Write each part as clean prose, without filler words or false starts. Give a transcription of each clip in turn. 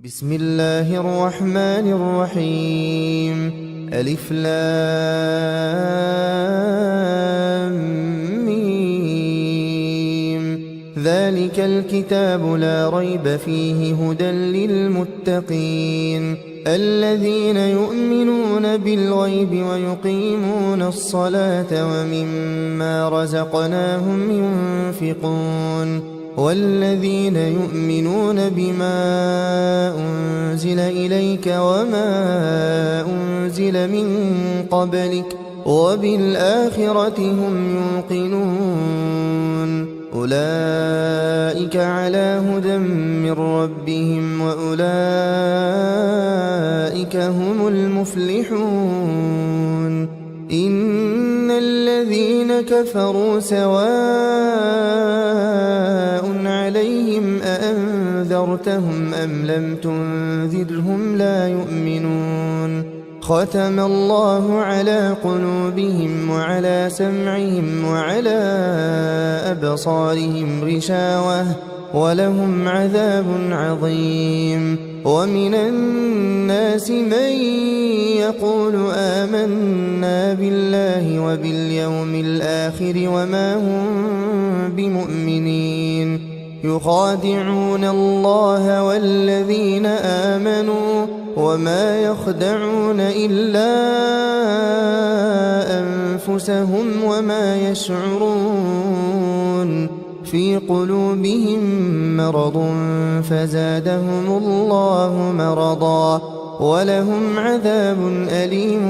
بسم الله الرحمن الرحيم. ألف لام ميم. ذلك الكتاب لا ريب فيه هدى للمتقين الذين يؤمنون بالغيب ويقيمون الصلاة ومما رزقناهم ينفقون والذين يؤمنون بما أنزل إليك وما أنزل من قبلك وبالآخرة هم يوقنون أولئك على هدى من ربهم وأولئك هم المفلحون. إن الذين كفروا سواء عليهم أأنذرتهم أم لم تنذرهم لا يؤمنون. ختم الله على قلوبهم وعلى سمعهم وعلى أبصارهم غشاوة ولهم عذاب عظيم. ومن الناس من يقول آمنا بالله وباليوم الآخر وما هم بمؤمنين يخادعون الله والذين آمنوا وما يخدعون إلا أنفسهم وما يشعرون. في قلوبهم مرض فزادهم الله مرضا ولهم عذاب أليم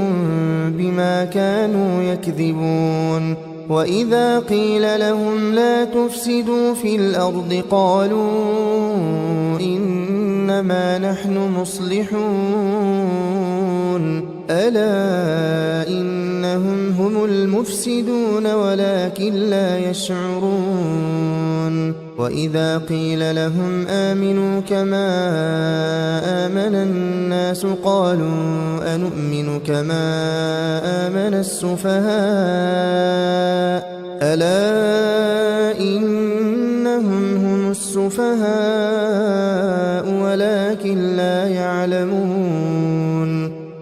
بما كانوا يكذبون. وإذا قيل لهم لا تفسدوا في الأرض قالوا إنما نحن مصلحون ألا إنهم هم المفسدون ولكن لا يشعرون. وإذا قيل لهم آمنوا كما آمن الناس قالوا أنؤمن كما آمن السفهاء ألا إنهم هم السفهاء ولكن لا يعلمون.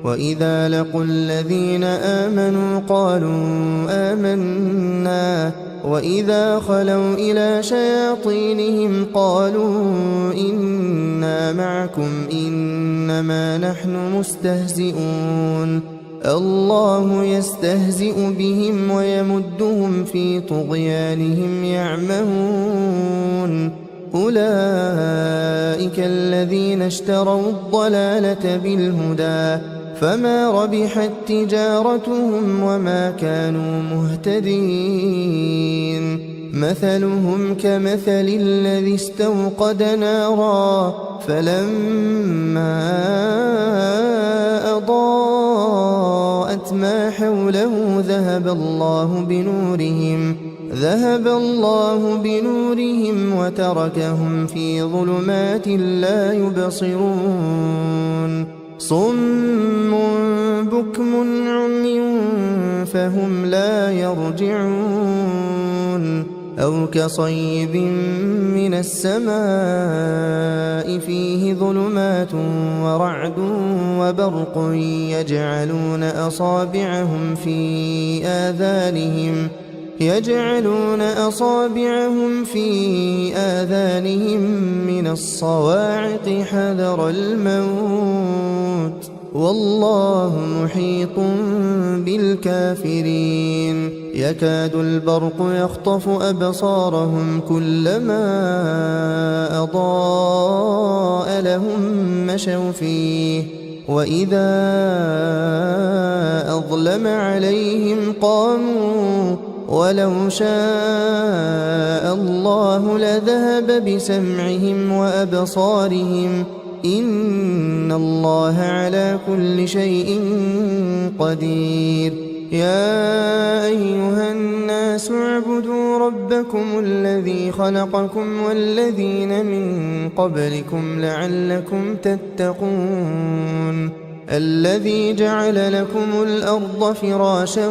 وإذا لقوا الذين آمنوا قالوا آمنا وإذا خلوا إلى شياطينهم قالوا إنا معكم إنما نحن مستهزئون. الله يستهزئ بهم ويمدهم في طغيانهم يعمهون. أولئك الذين اشتروا الضلالة بالهدى فما ربحت تجارتهم وما كانوا مهتدين. مثلهم كمثل الذي استوقد نارا فلما أضاءت ما حوله ذهب الله بنورهم وتركهم في ظلمات لا يبصرون. صم بكم عمي فهم لا يرجعون. أو كصيب من السماء فيه ظلمات ورعد وبرق يجعلون أصابعهم في آذانهم من الصواعق حذر الموت والله محيط بالكافرين. يكاد البرق يخطف أبصارهم كلما أضاء لهم مشوا فيه وإذا أظلم عليهم قاموا ولو شاء الله لذهب بسمعهم وأبصارهم إن الله على كل شيء قدير. يا أيها الناس اعبدوا ربكم الذي خلقكم والذين من قبلكم لعلكم تتقون. الذي جعل لكم الأرض فراشا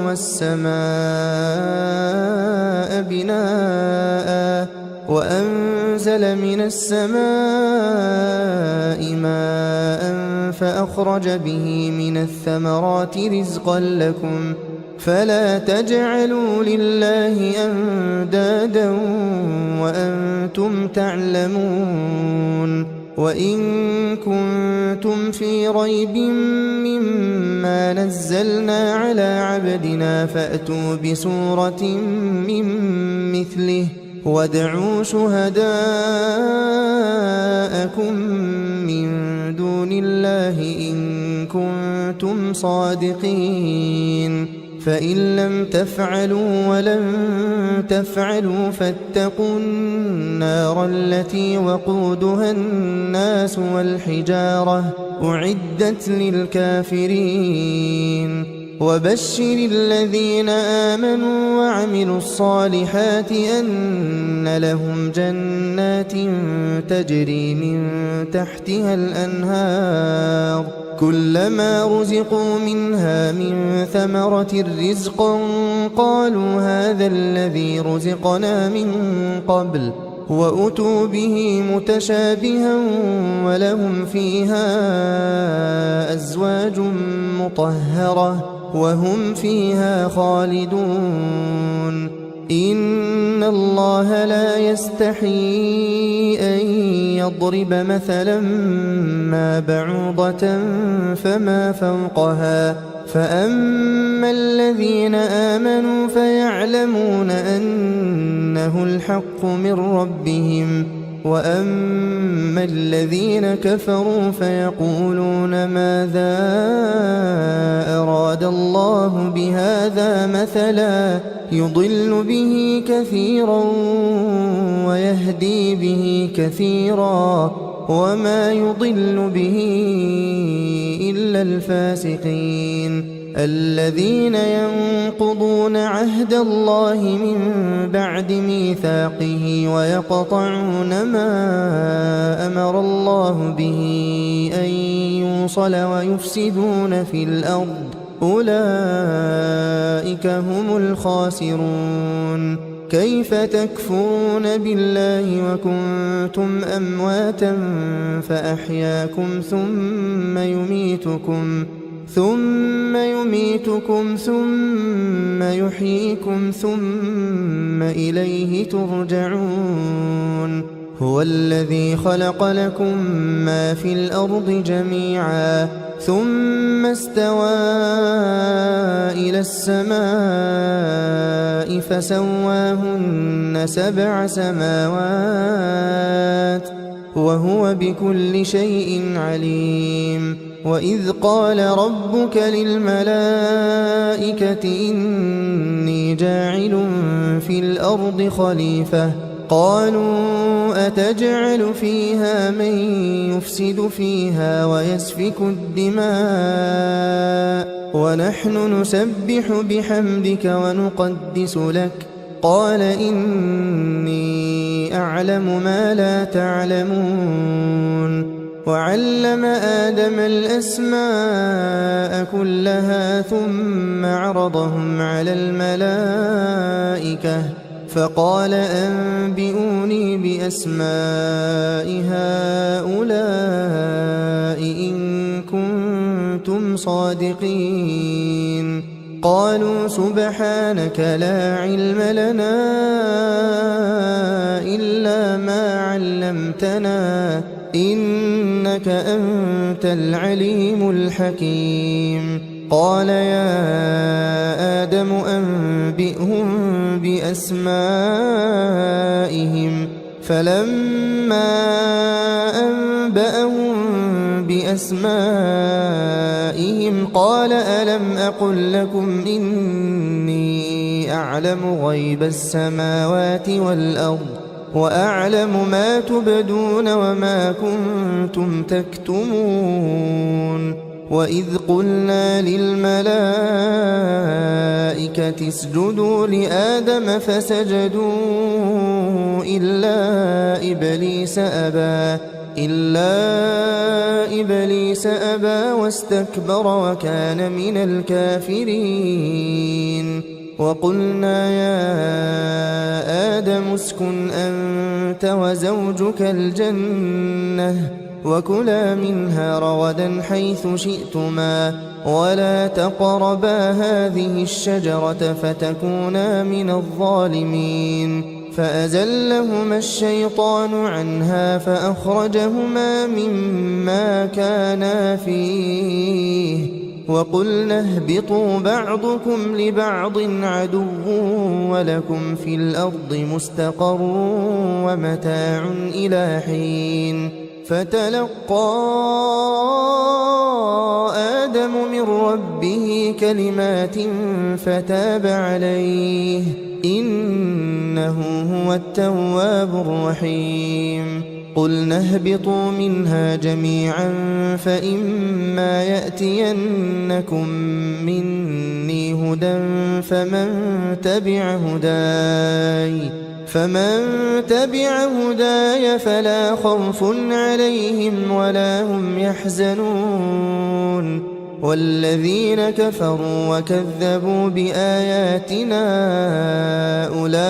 والسماء بناء وأنزل من السماء فأخرج به من الثمرات رزقا لكم فلا تجعلوا لله أندادا وأنتم تعلمون وإن كنتم في ريب مما نزلنا على عبدنا فأتوا بسورة من مثله وادعوا شهداءكم من دون الله إن كنتم صادقين فإن لم تفعلوا ولن تفعلوا فاتقوا النار التي وقودها الناس والحجارة أعدت للكافرين وبشر الذين آمنوا وعملوا الصالحات أن لهم جنات تجري من تحتها الأنهار كلما رزقوا منها من ثمرة رزقا قالوا هذا الذي رزقنا من قبل وأتوا به متشابها ولهم فيها أزواج مطهرة وهم فيها خالدون إن الله لا يستحيي أن يضرب مثلا ما بعوضة فما فوقها فأما الذين آمنوا فيعلمون أنه الحق من ربهم وأما الذين كفروا فيقولون ماذا أراد الله بهذا مثلا يضل به كثيرا ويهدي به كثيرا وما يضل به إلا الفاسقين الذين ينقضون عهد الله من بعد ميثاقه ويقطعون ما أمر الله به أن يوصل ويفسدون في الأرض أولئك هم الخاسرون كيف تكفرون بالله وكنتم أمواتا فأحياكم ثم يميتكم ثم يحييكم ثم إليه ترجعون هو الذي خلق لكم ما في الأرض جميعا ثم استوى إلى السماء فسواهن 7 سماوات وهو بكل شيء عليم وإذ قال ربك للملائكة إني جاعل في الأرض خليفة قالوا أتجعل فيها من يفسد فيها ويسفك الدماء ونحن نسبح بحمدك ونقدس لك قال إني أعلم ما لا تعلمون وعلم آدم الأسماء كلها ثم عرضهم على الملائكة فقال أنبئوني بأسماء هؤلاء إن كنتم صادقين قالوا سبحانك لا علم لنا إلا ما علمتنا إنك أنت العليم الحكيم قال يا آدم أنبئهم بأسمائهم فلما أنبأهم بأسمائهم قال ألم أقل لكم إني أعلم غيب السماوات والأرض وأعلم ما تبدون وما كنتم تكتمون وإذ قلنا للملائكة اسجدوا لآدم فسجدوا إلا إبليس أبى واستكبر وكان من الكافرين وقلنا يا آدم اسكن أنت وزوجك الجنة وكلا منها رغدا حيث شئتما ولا تقربا هذه الشجرة فتكونا من الظالمين فأزلهما الشيطان عنها فأخرجهما مما كانا فيه وقلنا اهبطوا بعضكم لبعض عدو ولكم في الأرض مستقر ومتاع إلى حين فتلقى آدم من ربه كلمات فتاب عليه إنه هو التواب الرحيم قلنا اهبطوا منها جميعا فإما يأتينكم مني هدى فمن تبع هداي فلا خوف عليهم ولا هم يحزنون والذين كفروا وكذبوا بآياتنا أولئك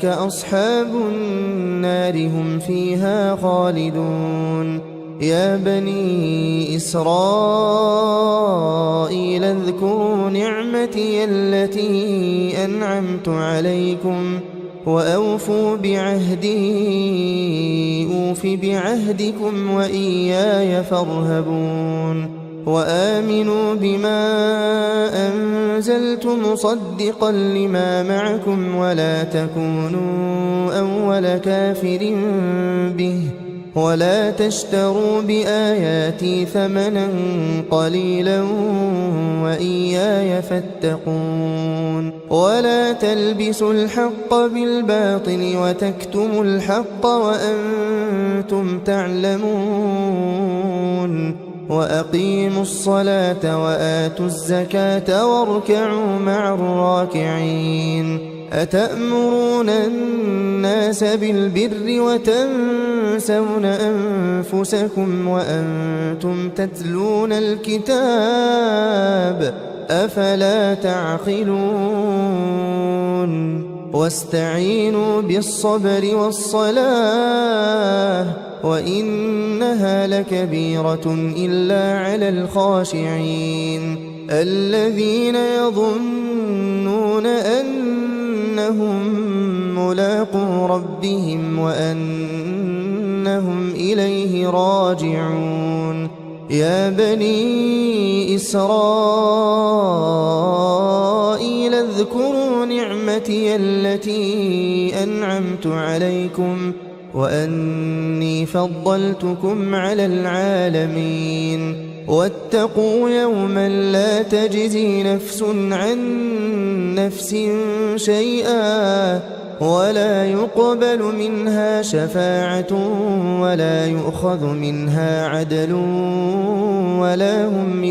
أصحاب النار هم فيها خالدون يا بني إسرائيل اذكروا نعمتي التي أنعمت عليكم وأوفوا بعهدي أوف بعهدكم وإياي فارهبون وآمنوا بما أنزلت مصدقا لما معكم ولا تكونوا أول كافر به ولا تشتروا بآياتي ثمنا قليلا وإياي فاتقون ولا تلبسوا الحق بالباطل وتكتموا الحق وأنتم تعلمون وأقيموا الصلاة وآتوا الزكاة واركعوا مع الراكعين أتأمرون الناس بالبر وتنسون أنفسكم وأنتم تتلون الكتاب أفلا تعقلون واستعينوا بالصبر والصلاة وإنها لكبيرة إلا على الخاشعين الذين يظنون أنهم ملاقو ربهم وأنهم إليه راجعون يا بني إسرائيل اذكروا نعمتي التي أنعمت عليكم وأني فضلتكم على العالمين واتقوا يوما لا تجزي نفس عن نفس شيئا ولا يقبل منها شفاعة ولا يؤخذ منها عدل ولا هم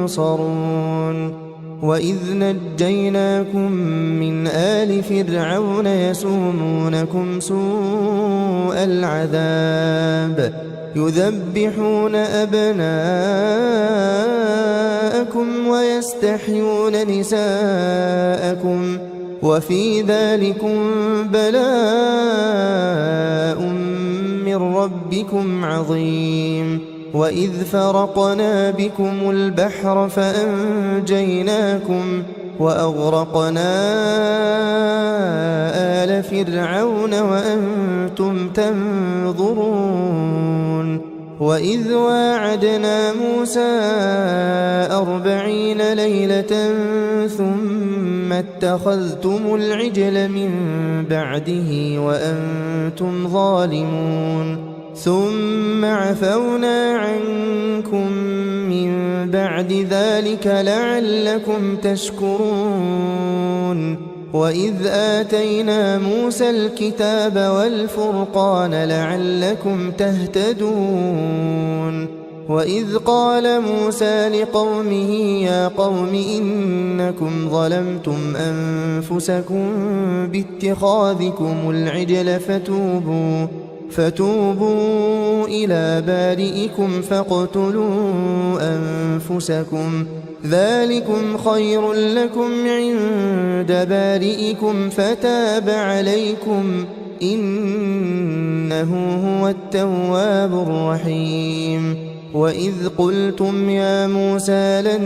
ينصرون وإذ نجيناكم من آل فرعون يسومونكم سوء العذاب يذبحون أبناءكم ويستحيون نساءكم وفي ذلكم بلاء من ربكم عظيم وإذ فرقنا بكم البحر فأنجيناكم وأغرقنا آل فرعون وأنتم تنظرون وإذ واعدنا موسى 40 ليلة ثم اتخذتم العجل من بعده وأنتم ظالمون ثم عفونا عنكم من بعد ذلك لعلكم تشكرون وإذ آتينا موسى الكتاب والفرقان لعلكم تهتدون وإذ قال موسى لقومه يا قوم إنكم ظلمتم أنفسكم باتخاذكم العجل فتوبوا إلى بارئكم فاقتلوا أنفسكم ذلكم خير لكم عند بارئكم فتاب عليكم إنه هو التواب الرحيم وإذ قلتم يا موسى لن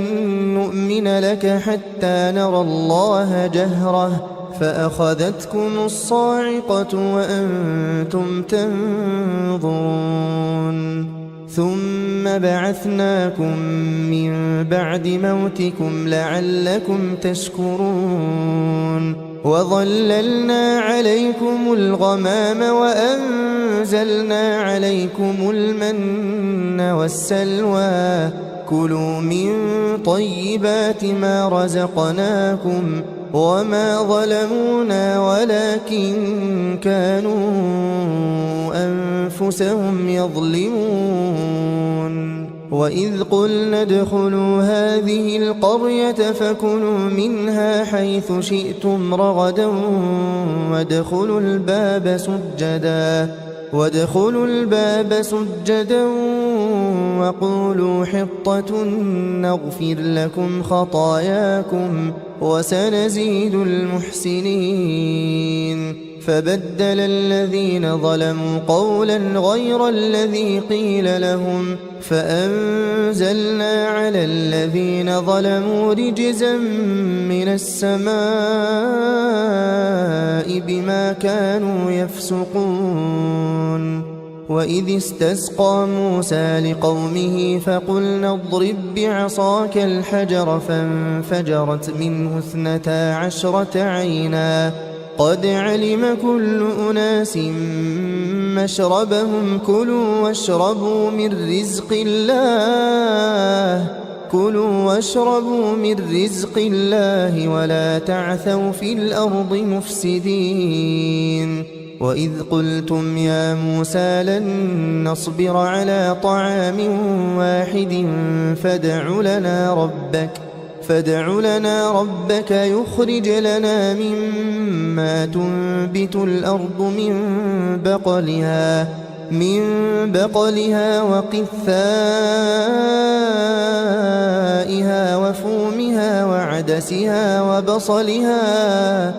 نؤمن لك حتى نرى الله جهرة فأخذتكم الصاعقة وأنتم تنظرون ثم بعثناكم من بعد موتكم لعلكم تشكرون وظللنا عليكم الغمام وأنزلنا عليكم المن والسلوى كلوا من طيبات ما رزقناكم وما ظلمونا ولكن كانوا أنفسهم يظلمون وإذ قلنا ادخلوا هذه القرية فكلوا منها حيث شئتم رغدا وادخلوا الباب سجدا وقولوا حطة نغفر لكم خطاياكم وسنزيد المحسنين فبدل الذين ظلموا قولا غير الذي قيل لهم فأنزلنا على الذين ظلموا رجزا من السماء بما كانوا يفسقون وإذ استسقى موسى لقومه فقلنا اضرب بعصاك الحجر فانفجرت منه 12 عينا قد علم كل أناس مشربهم كلوا واشربوا من رزق الله ولا تعثوا في الأرض مفسدين وإذ قلتم يا موسى لن نصبر على طعام واحد فادع لنا ربك يخرج لنا مما تنبت الأرض من بقلها وقثائها وفومها وعدسها وبصلها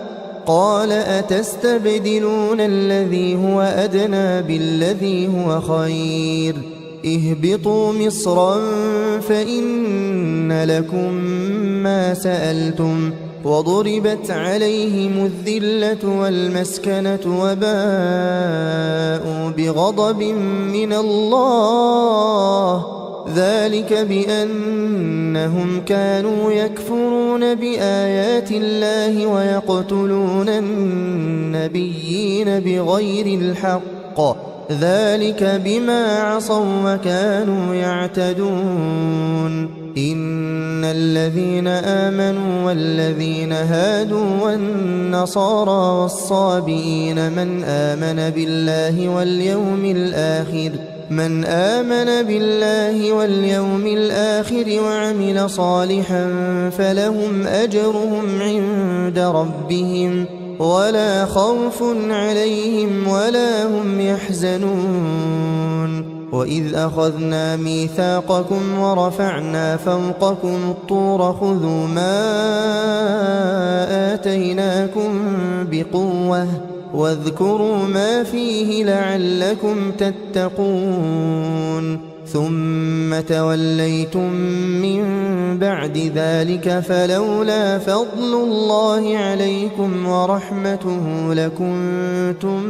قال أتستبدلون الذي هو أدنى بالذي هو خير اهبطوا مصرا فإن لكم ما سألتم وضربت عليهم الذلة والمسكنة وباءوا بغضب من الله ذلك بأنهم كانوا يكفرون بآيات الله ويقتلون النبيين بغير الحق ذلك بما عصوا وكانوا يعتدون إن الذين آمنوا والذين هادوا والنصارى والصابئين من آمن بالله واليوم الآخر وعمل صالحا فلهم أجرهم عند ربهم ولا خوف عليهم ولا هم يحزنون وإذ أخذنا ميثاقكم ورفعنا فوقكم الطور خذوا ما آتيناكم بقوة واذكروا ما فيه لعلكم تتقون ثم توليتم من بعد ذلك فلولا فضل الله عليكم ورحمته لكنتم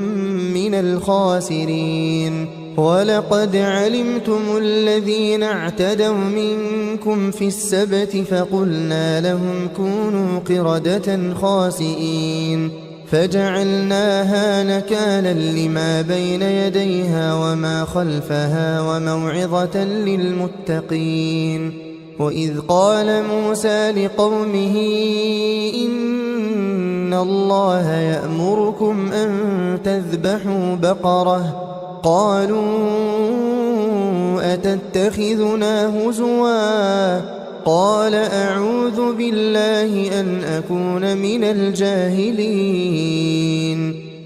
من الخاسرين ولقد علمتم الذين اعتدوا منكم في السبت فقلنا لهم كونوا قردة خاسئين فجعلناها نكالا لما بين يديها وما خلفها وموعظة للمتقين وإذ قال موسى لقومه إن الله يأمركم أن تذبحوا بقرة قالوا أتتخذنا هزوا قال أعوذ بالله أن أكون من الجاهلين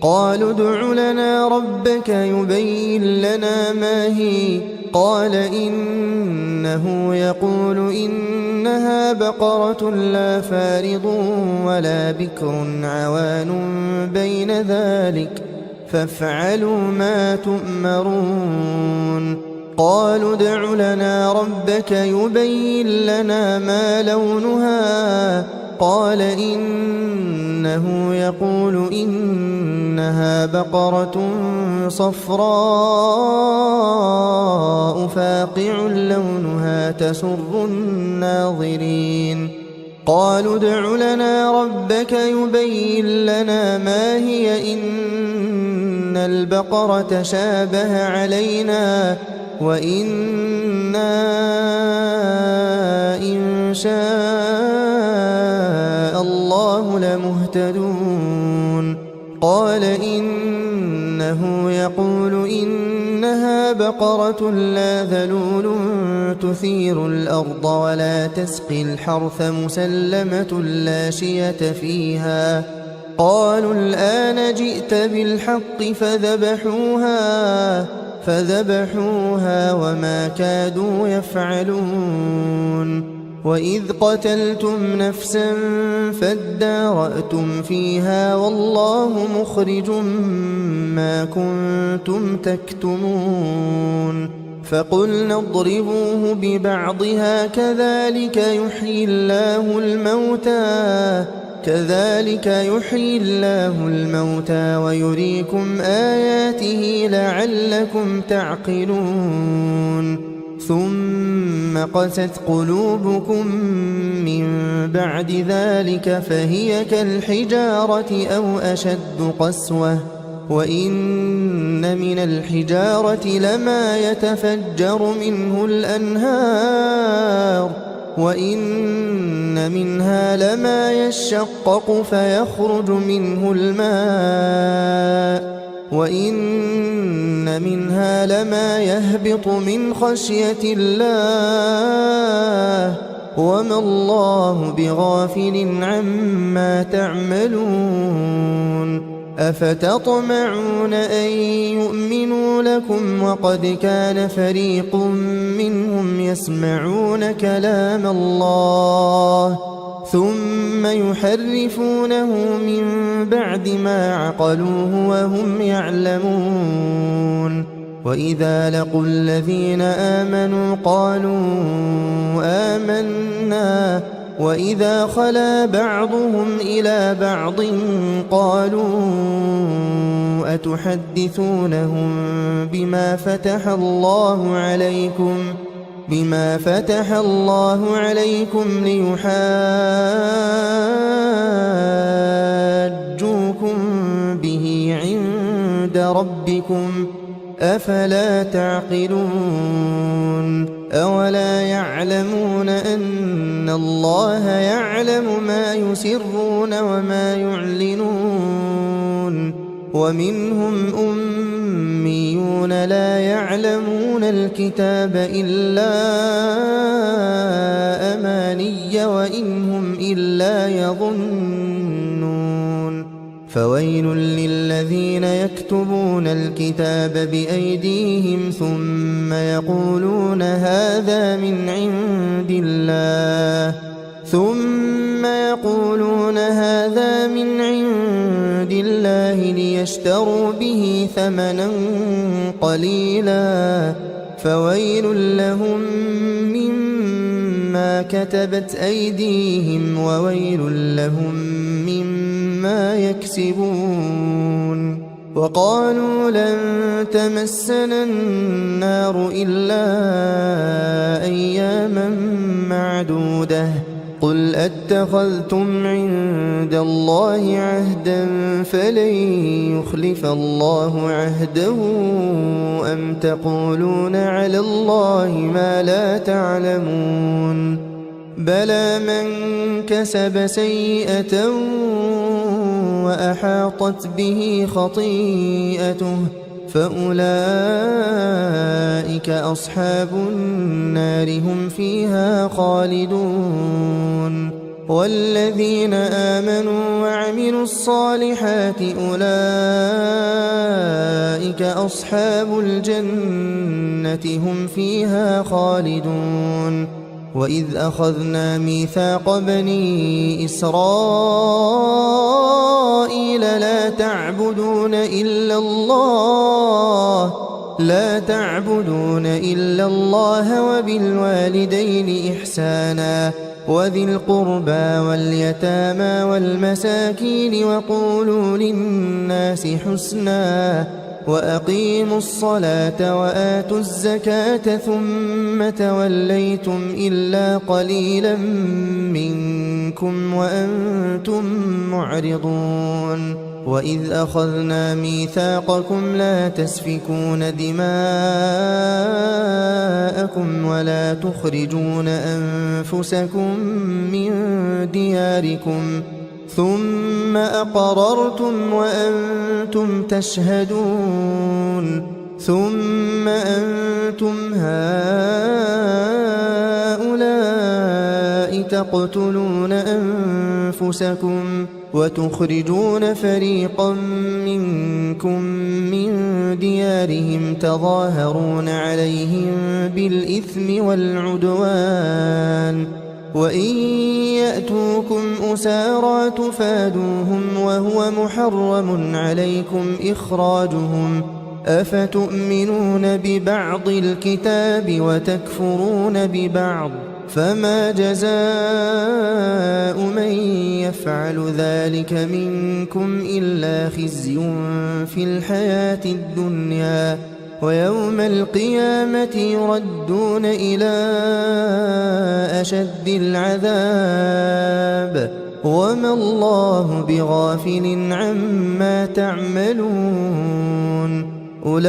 قالوا ادع لنا ربك يبين لنا ما هي قال إنه يقول إنها بقرة لا فارض ولا بكر عوان بين ذلك فافعلوا ما تؤمرون قالوا ادع لنا ربك يبين لنا ما لونها قال إنه يقول إنها بقرة صفراء فاقع لونها تسر الناظرين قالوا ادع لنا ربك يبين لنا ما هي إن البقرة شابه علينا وإنا إن شاء الله لمهتدون قال إنه يقول إنها بقرة لا ذلول تثير الأرض ولا تسقي الحرث مسلمة لا شية فيها قالوا الآن جئت بالحق فذبحوها وما كادوا يفعلون وإذ قتلتم نفسا فادارأتم فيها والله مخرج ما كنتم تكتمون فقلنا اضربوه ببعضها كذلك يحيي الله الموتى ويريكم آياته لعلكم تعقلون ثم قست قلوبكم من بعد ذلك فهي كالحجارة أو أشد قسوة وإن من الحجارة لما يتفجر منه الأنهار وإن منها لما يشقق فيخرج منه الماء وإن منها لما يهبط من خشية الله وما الله بغافل عما تعملون أفتطمعون أن يؤمنوا لكم وقد كان فريق منهم يسمعون كلام الله ثم يحرفونه من بعد ما عقلوه وهم يعلمون وإذا لقوا الذين آمنوا قالوا آمنا وإذا خلا بعضهم إلى بعض قالوا أتحدثونهم بما فتح الله عليكم ليحاجوكم به عند ربكم أفلا تعقلون أولا يعلمون أن الله يعلم ما يسرون وما يعلنون ومنهم أميون لا يعلمون الكتاب إلا أماني وإن هم إلا يظنون فويل للذين يكتبون الكتاب بأيديهم ثم يقولون هذا من عند الله ليشتروا به ثمنا قليلا فويل لهم مما كتبت أيديهم وويل لهم مما يكسبون وقالوا لن تمسنا النار إلا أياما معدودة قل أتخذتم عند الله عهدا فلن يخلف الله عهده أم تقولون على الله ما لا تعلمون بلى من كسب سيئة وأحاطت به خطيئته فأولئك أصحاب النار هم فيها خالدون والذين آمنوا وعملوا الصالحات أولئك أصحاب الجنة هم فيها خالدون. وإذ أخذنا ميثاق بني إسرائيل لا تعبدون إلا الله وبالوالدين إحسانا وذي القربى واليتامى والمساكين وقولوا للناس حسنا وأقيموا الصلاة وآتوا الزكاة ثم توليتم إلا قليلا منكم وأنتم معرضون. وإذ أخذنا ميثاقكم لا تسفكون دماءكم ولا تخرجون أنفسكم من دياركم ثم أقررتم وأنتم تشهدون ثم أنتم هؤلاء تقتلون أنفسكم وتخرجون فريقا منكم من ديارهم تظاهرون عليهم بالإثم والعدوان وإن يأتوكم أسارى تفادوهم وهو محرم عليكم إخراجهم أفتؤمنون ببعض الكتاب وتكفرون ببعض فما جزاء من يفعل ذلك منكم إلا خزي في الحياة الدنيا ويوم القيامة يردون إلى أشد العذاب وما الله بغافل عما تعملون. أولئك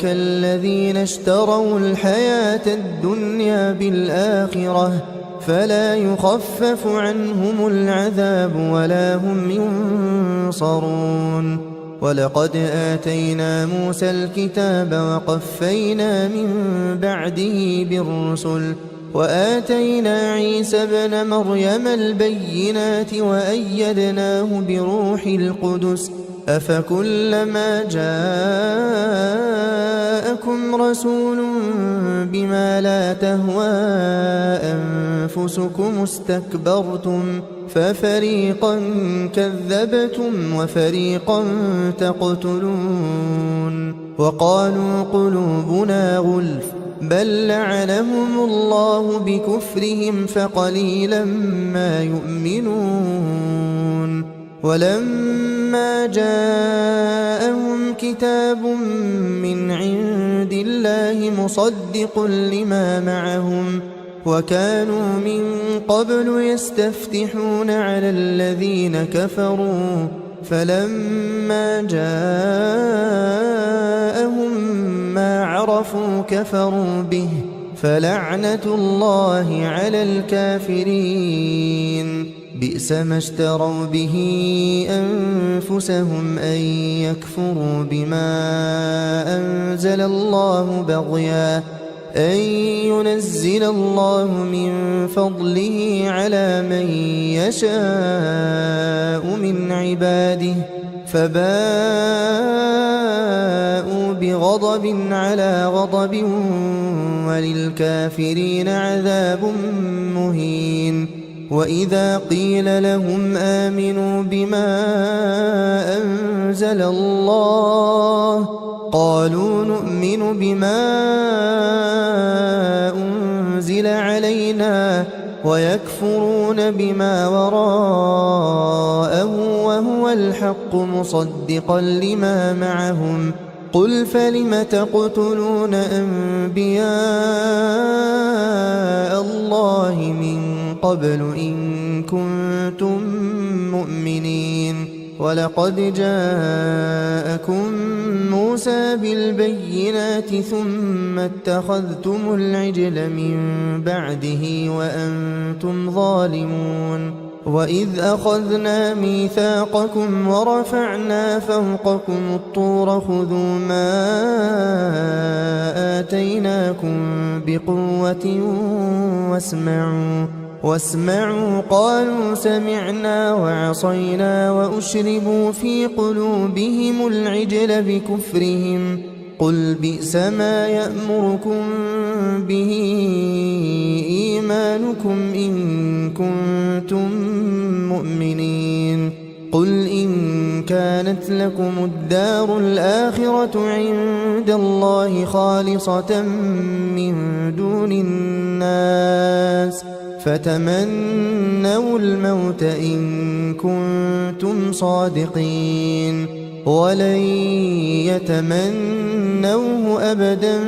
الذين اشتروا الحياة الدنيا بالآخرة فلا يخفف عنهم العذاب ولا هم ينصرون. ولقد آتينا موسى الكتاب وقفينا من بعده بالرسل وآتينا عيسى ابن مريم البينات وأيدناه بروح القدس أفكلما جاءكم رسول بما لا تهوى أنفسكم استكبرتم ففريقا كذبتم وفريقا تقتلون. وقالوا قلوبنا غلف بل لعنهم الله بكفرهم فقليلا ما يؤمنون. ولما جاءهم كتاب من عند الله مصدق لما معهم وكانوا من قبل يستفتحون على الذين كفروا فلما جاءهم ما عرفوا كفروا به فلعنة الله على الكافرين. بئس ما اشتروا به أنفسهم أن يكفروا بما أنزل الله بغيا أن ينزل الله من فضله على من يشاء من عباده فباءوا بغضب على غضب وللكافرين عذاب مهين. وإذا قيل لهم آمنوا بما أنزل الله قالوا نؤمن بما أنزل علينا ويكفرون بما وراءه وهو الحق مصدقا لما معهم قل فلم تقتلون أنبياء الله من قبل إن كنتم مؤمنين. ولقد جاءكم موسى بالبينات ثم اتخذتم العجل من بعده وأنتم ظالمون. وإذ أخذنا ميثاقكم ورفعنا فوقكم الطور خذوا ما آتيناكم بقوة واسمعوا قالوا سمعنا وعصينا وأشربوا في قلوبهم العجل بكفرهم قل بئس ما يأمركم به إيمانكم إن كنتم مؤمنين قل إن كانت لكم الدار الآخرة عند الله خالصة من دون الناس فتمنوا الموت إن كنتم صادقين ولن يتمنوه أبدا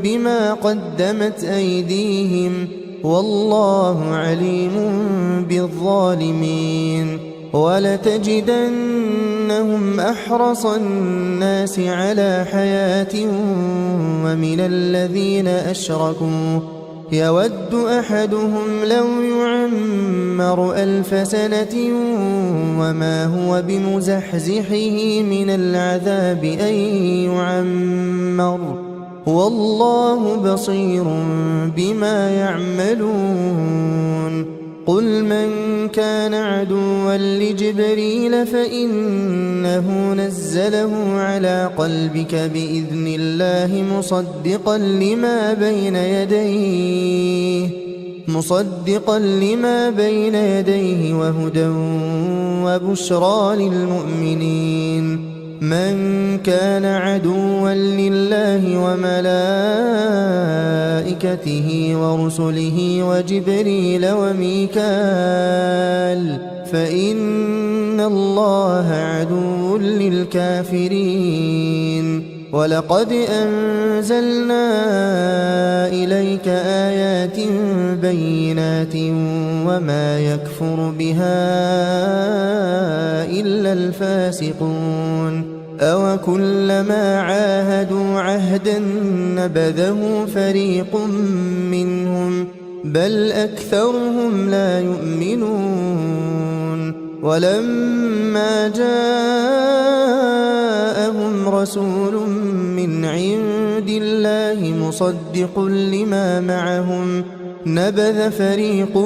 بما قدمت أيديهم والله عليم بالظالمين ولتجدنهم أحرص الناس على حياة ومن الذين أشركوا يود أحدهم لو يعمر 1000 سنة وما هو بمزحزحه من العذاب أن يعمر والله بصير بما يعملون قل من كان عدوا لجبريل فإنه نزله على قلبك بإذن الله مصدقا لما بين يديه وهدى وبشرى للمؤمنين من كان عدوا لله وملائكته ورسله وجبريل وميكال فإن الله عدو للكافرين ولقد أنزلنا إليك آيات بينات وما يكفر بها إلا الفاسقون أوكلما عاهدوا عهدا نبذه فريق منهم بل أكثرهم لا يؤمنون ولما جاءهم رسول من عند الله مصدق لما معهم نبذ فريق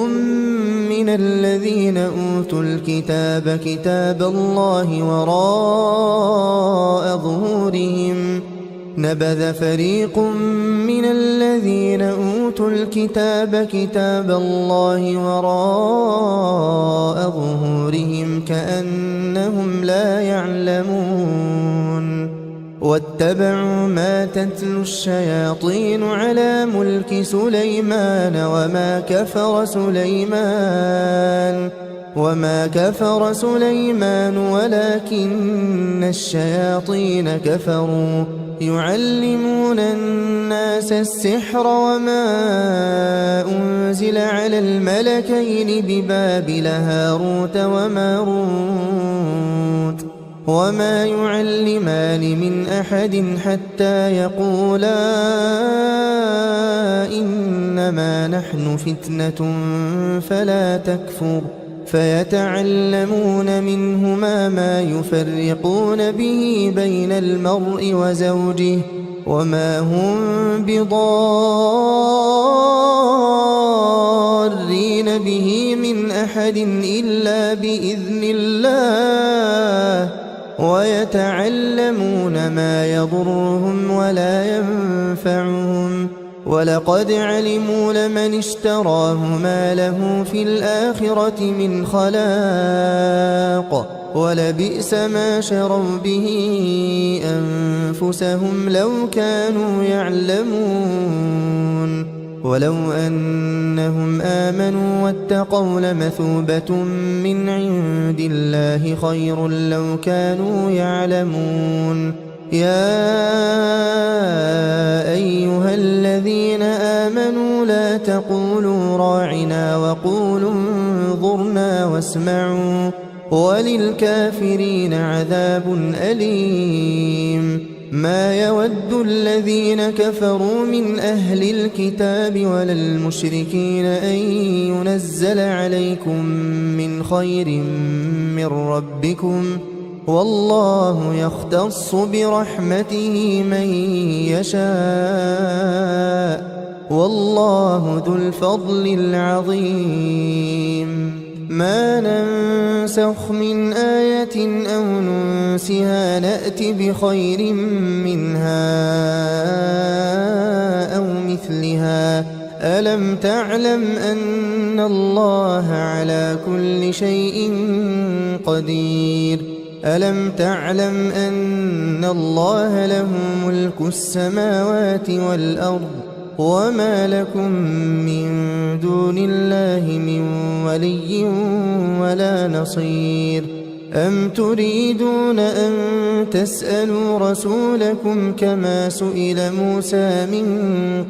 من الذين أوتوا الكتاب كتاب الله وراء ظهورهم نبذ فريق من الذين أوتوا الكتاب كتاب الله وراء ظهورهم كأنهم لا يعلمون واتبعوا ما تتلو الشياطين على ملك سليمان وما كفر سليمان ولكن الشياطين كفروا يعلمون الناس السحر وما أنزل على الملكين ببابل هاروت وماروت وما يعلمان من أحد حتى يقولا إنما نحن فتنة فلا تكفر فيتعلمون منهما ما يفرقون به بين المرء وزوجه وما هم بضارين به من أحد إلا بإذن الله ويتعلمون ما يضرهم ولا ينفعهم ولقد علموا لمن اشتراه ما له في الآخرة من خلاق ولبئس ما شروا به أنفسهم لو كانوا يعلمون ولو أنهم آمنوا واتقوا لمثوبة من عند الله خير لو كانوا يعلمون يا أيها الذين آمنوا لا تقولوا راعنا وقولوا انظرنا واسمعوا وللكافرين عذاب أليم ما يود الذين كفروا من أهل الكتاب ولا المشركين أن ينزل عليكم من خير من ربكم والله يختص برحمته من يشاء والله ذو الفضل العظيم ما ننسخ من آية أو ننسها نأت بخير منها أو مثلها ألم تعلم أن الله على كل شيء قدير ألم تعلم أن الله له ملك السماوات والأرض وما لكم من دون الله من ولي ولا نصير أم تريدون أن تسألوا رسولكم كما سئل موسى من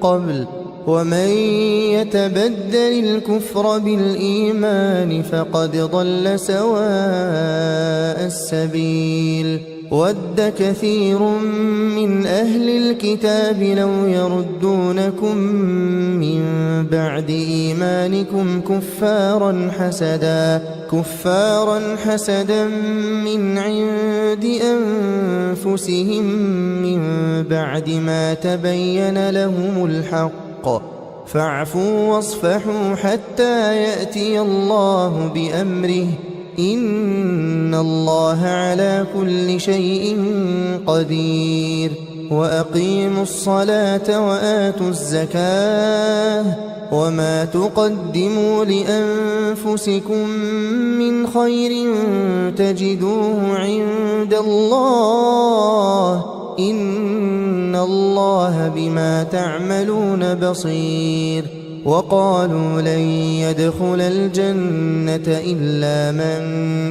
قبل ومن يتبدل الكفر بالإيمان فقد ضل سواء السبيل ود كثير من أهل الكتاب لو يردونكم من بعد إيمانكم كفارا حسدا من عند أنفسهم من بعد ما تبين لهم الحق فاعفوا واصفحوا حتى يأتي الله بأمره إن الله على كل شيء قدير وأقيموا الصلاة وآتوا الزكاة وما تقدموا لأنفسكم من خير تجدوه عند الله إن الله بما تعملون بصير وقالوا لن يدخل الجنة إلا من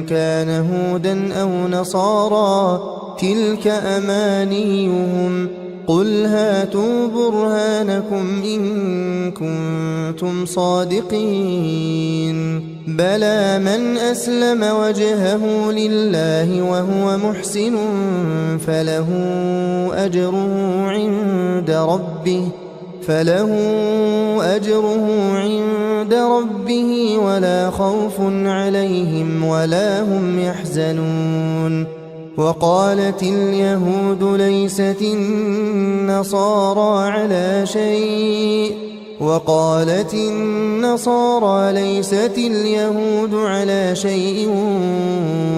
كان هودا أو نصارى تلك أمانيهم قل هاتوا برهانكم إن كنتم صادقين بلى من أسلم وجهه لله وهو محسن فله أجره عند ربه ولا خوف عليهم ولا هم يحزنون وقالت اليهود ليست النصارى على شيء وقالت النصارى ليست اليهود على شيء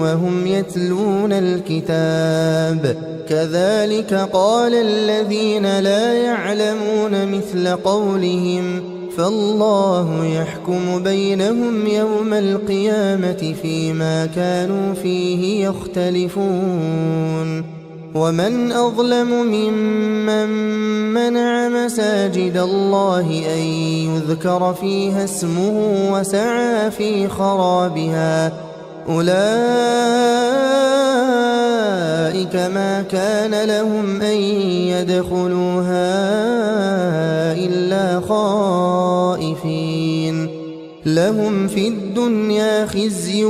وهم يتلون الكتاب كذلك قال الذين لا يعلمون مثل قولهم فالله يحكم بينهم يوم القيامة فيما كانوا فيه يختلفون ومن أظلم ممن منع مساجد الله أن يذكر فيها اسمه وسعى في خرابها أولئك ما كان لهم أن يدخلوها إلا خائفين لهم في الدنيا خزي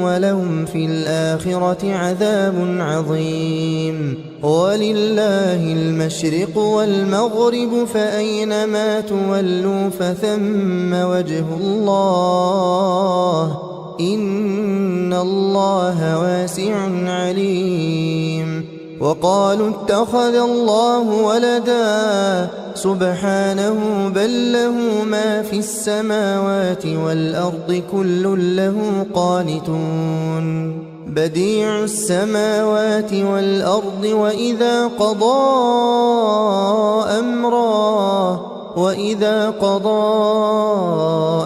ولهم في الآخرة عذاب عظيم ولله المشرق والمغرب فأينما تولوا فثم وجه الله إن الله واسع عليم وقالوا اتخذ الله ولدا سبحانه بل له ما في السماوات والأرض كل له قانتون بديع السماوات والأرض وإذا قضى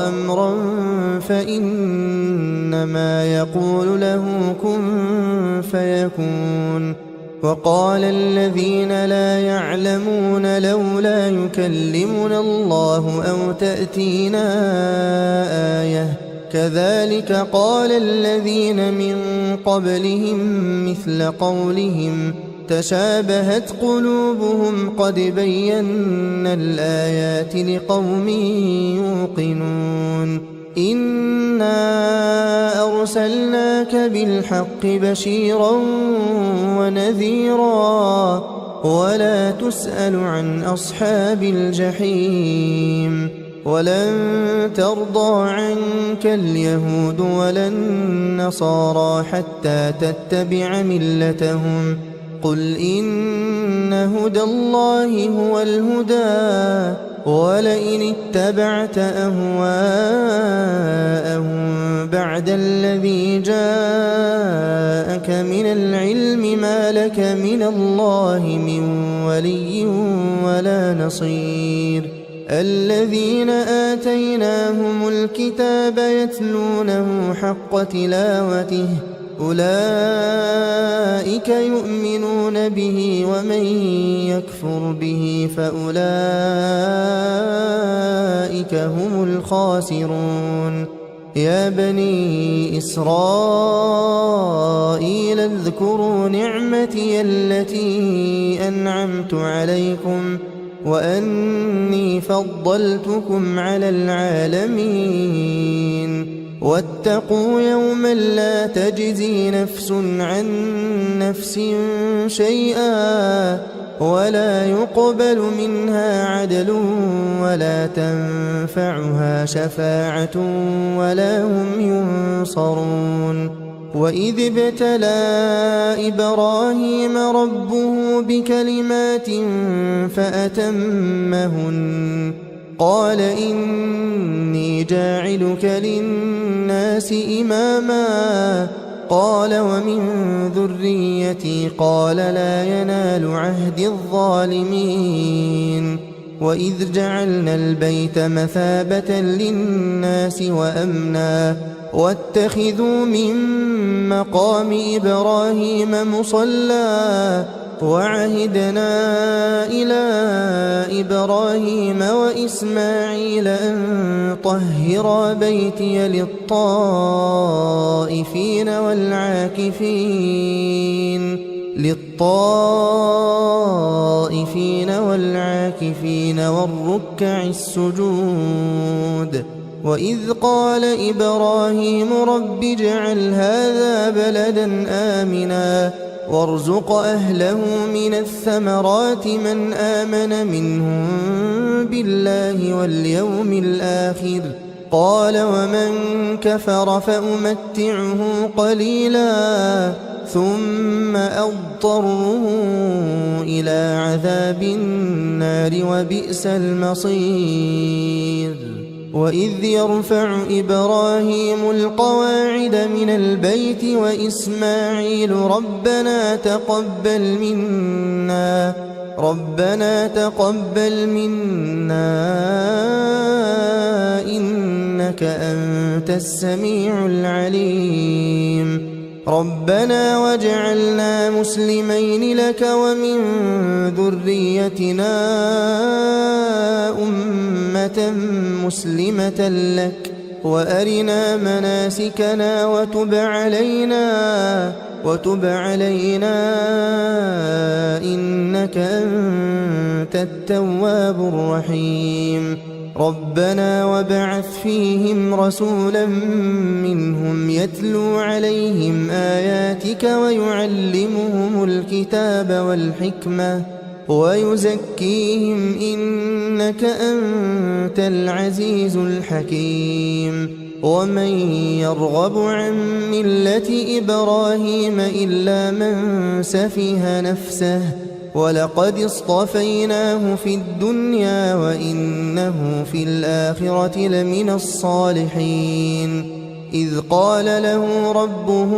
أمرا فإنما يقول له كن فيكون وقال الذين لا يعلمون لولا يكلمنا الله أو تأتينا آية كذلك قال الذين من قبلهم مثل قولهم تشابهت قلوبهم قد بينا الآيات لقوم يوقنون إنا أرسلناك بالحق بشيرا ونذيرا ولا تسأل عن أصحاب الجحيم ولن ترضى عنك اليهود ولا النصارى حتى تتبع ملتهم قل إن هدى الله هو الهدى ولئن اتبعت أهواءهم بعد الذي جاءك من العلم ما لك من الله من ولي ولا نصير الذين آتيناهم الكتاب يتلونه حق تلاوته أولئك يؤمنون به ومن يكفر به فأولئك هم الخاسرون يا بني إسرائيل اذكروا نعمتي التي أنعمت عليكم وأني فضلتكم على العالمين واتقوا يوما لا تجزي نفس عن نفس شيئا ولا يقبل منها عدل ولا تنفعها شفاعة ولا هم ينصرون وإذ ابتلى إبراهيم ربه بكلمات فأتمهن قال إني جاعلك للناس إماما قال ومن ذريتي قال لا ينال عهد الظالمين وإذ جعلنا البيت مثابة للناس وأمنا واتخذوا من مقام إبراهيم مصلى وعهدنا إلى إبراهيم وإسماعيل أن طهرا بيتي للطائفين والعاكفين والركع السجود وإذ قال إبراهيم رب اجعل هذا بلدا آمنا وارزق أهله من الثمرات من آمن منهم بالله واليوم الآخر قال ومن كفر فأمتعه قليلا ثم أضطره إلى عذاب النار وبئس المصير وإذ يرفع إبراهيم القواعد من البيت وإسماعيل ربنا تقبل منا إنك أنت السميع العليم ربنا واجعلنا مسلمين لك ومن ذريتنا أمة مسلمة لك وأرنا مناسكنا وتب علينا إنك أنت التواب الرحيم ربنا وابعث فيهم رسولا منهم يتلو عليهم آياتك ويعلمهم الكتاب والحكمة ويزكيهم إنك أنت العزيز الحكيم ومن يرغب عن ملة إبراهيم إلا من سفه نفسه ولقد اصطفيناه في الدنيا وإنه في الآخرة لمن الصالحين إذ قال له ربه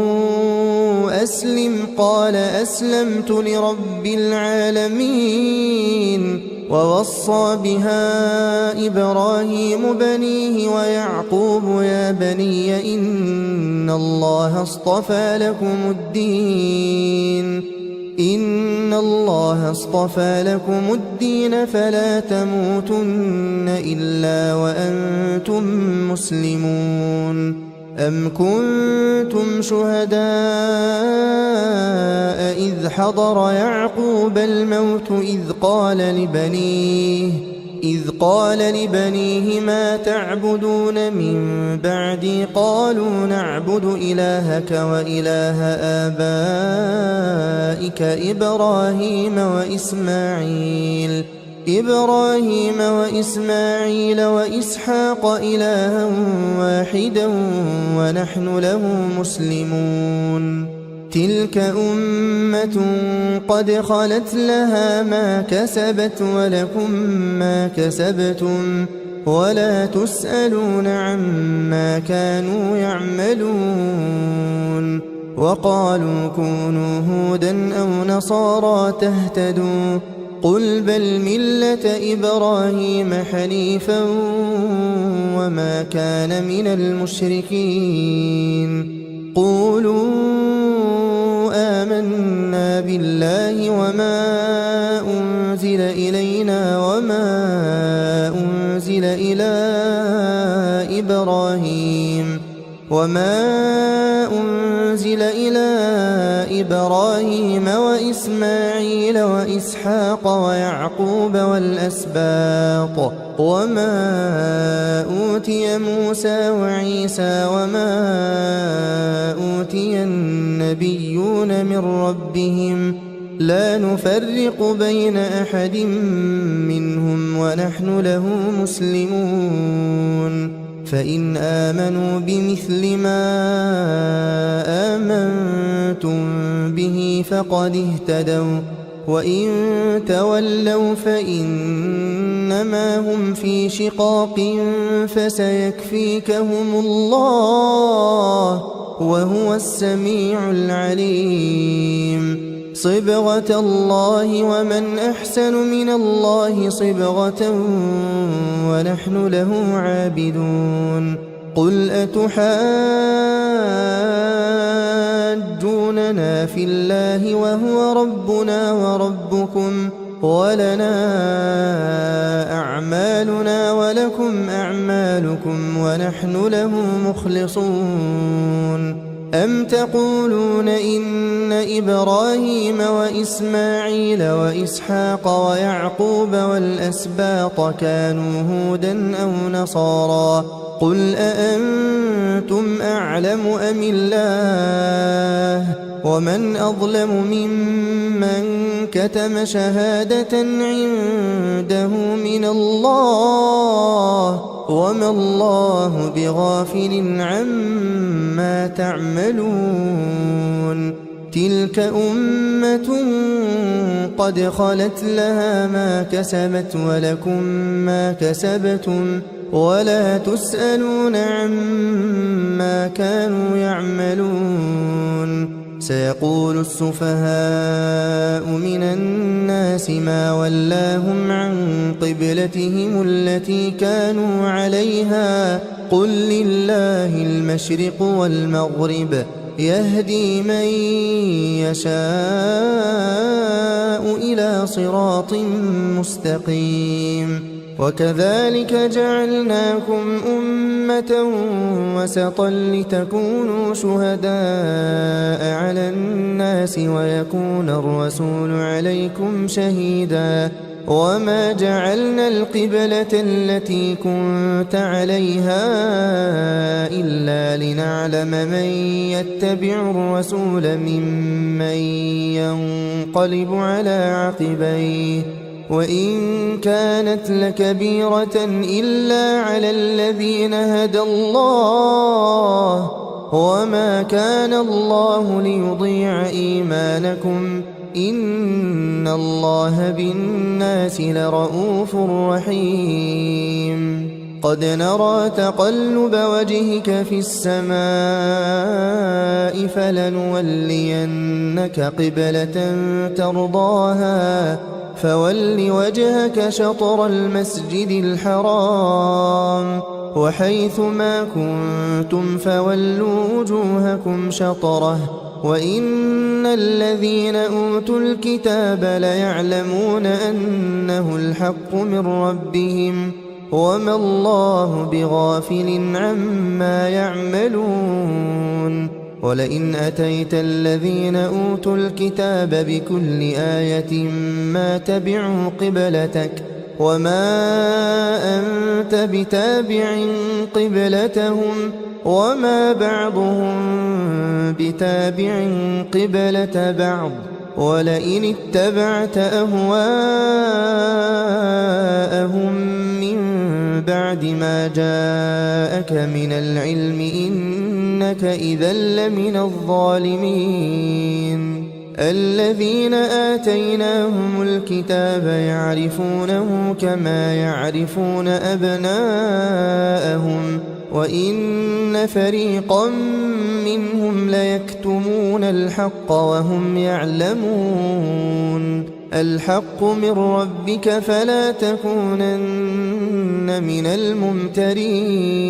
أسلم قال أسلمت لرب العالمين ووصى بها إبراهيم بنيه ويعقوب يا بني إن الله اصطفى لكم الدين فلا تموتن إلا وأنتم مسلمون أم كنتم شهداء إذ حضر يعقوب الموت إذ قال لبنيه إذ قال لبنيه ما تعبدون من بعدي قالوا نعبد إلهك وإله آبائك إبراهيم وإسماعيل وإسحاق إلها واحدا ونحن له مسلمون تلك أمة قد خلت لها ما كسبت ولكم ما كسبتم ولا تسألون عما كانوا يعملون وقالوا كونوا هودا أو نصارى تهتدوا قل بل ملة إبراهيم حنيفا وما كان من المشركين قولوا آمنا بالله وما أنزل إلينا وما أنزل إلى إبراهيم وإسماعيل وإسحاق ويعقوب والأسباط وما أوتي موسى وعيسى وما أوتي النبيون من ربهم لا نفرق بين أحد منهم ونحن له مسلمون فإن آمنوا بمثل ما آمنتم به فقد اهتدوا وإن تولوا فإنما هم في شقاق فسيكفيكهم الله وهو السميع العليم صبغة الله ومن أحسن من الله صبغة ونحن له عابدون قل أتحاجوننا في الله وهو ربنا وربكم ولنا أعمالنا ولكم أعمالكم ونحن له مخلصون أم تقولون إن إبراهيم وإسماعيل وإسحاق ويعقوب والأسباط كانوا هودا أو نصارى قل أأنتم أعلم أم الله ومن أظلم ممن كتم شهادة عنده من الله وما الله بغافل عما تعملون تلك أمة قد خلت لها ما كسبت ولكم ما كسبتم ولا تسألون عما كانوا يعملون سيقول السفهاء من الناس ما ولاهم عن قبلتهم التي كانوا عليها قل لله المشرق والمغرب يهدي من يشاء إلى صراط مستقيم وكذلك جعلناكم أمة وسطا لتكونوا شهداء على الناس ويكون الرسول عليكم شهيدا وما جعلنا القبلة التي كنت عليها إلا لنعلم من يتبع الرسول ممن ينقلب على عقبيه وإن كانت لكبيرة إلا على الذين هدى الله وما كان الله ليضيع إيمانكم إن الله بالناس لرؤوف رحيم قد نرى تقلب وجهك في السماء فلنولينك قبلة ترضاها فول وجهك شطر المسجد الحرام وحيث ما كنتم فولوا وجوهكم شطره وإن الذين أوتوا الكتاب ليعلمون أنه الحق من ربهم وما الله بغافل عما يعملون ولئن أتيت الذين أوتوا الكتاب بكل آية ما تبعوا قبلتك وما أنت بتابع قبلتهم وما بعضهم بتابع قبلة بعض ولئن اتبعت أهواءهم من بعد ما جاءك من العلم إنك إذا لمن الظالمين الذين آتيناهم الكتاب يعرفونه كما يعرفون أبناءهم وإن فريقا منهم ليكتمون الحق وهم يعلمون الحق من ربك فلا تكونن من الممترين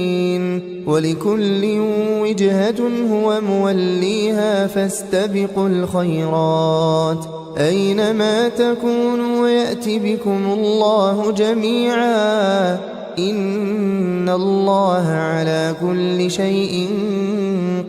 ولكل وجهة هو موليها فاستبقوا الخيرات أينما تكونوا يأت بكم الله جميعا إن الله على كل شيء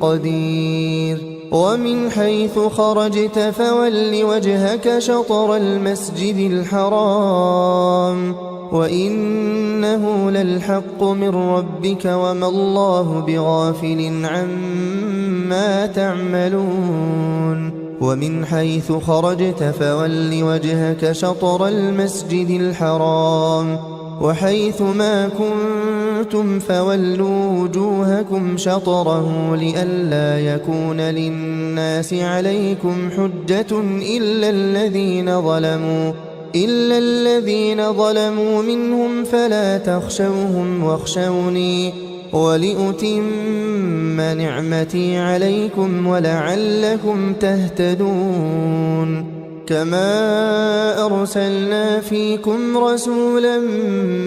قدير ومن حيث خرجت فول وجهك شطر المسجد الحرام وإنه للحق من ربك وما الله بغافل عما تعملون ومن حيث خرجت فول وجهك شطر المسجد الحرام وحيث ما كنتم فولوا وجوهكم شطره لئلا يكون للناس عليكم حجة إلا الذين ظلموا منهم فلا تخشوهم واخشوني ولأتم نعمتي عليكم ولعلكم تهتدون كما أرسلنا فيكم رسولا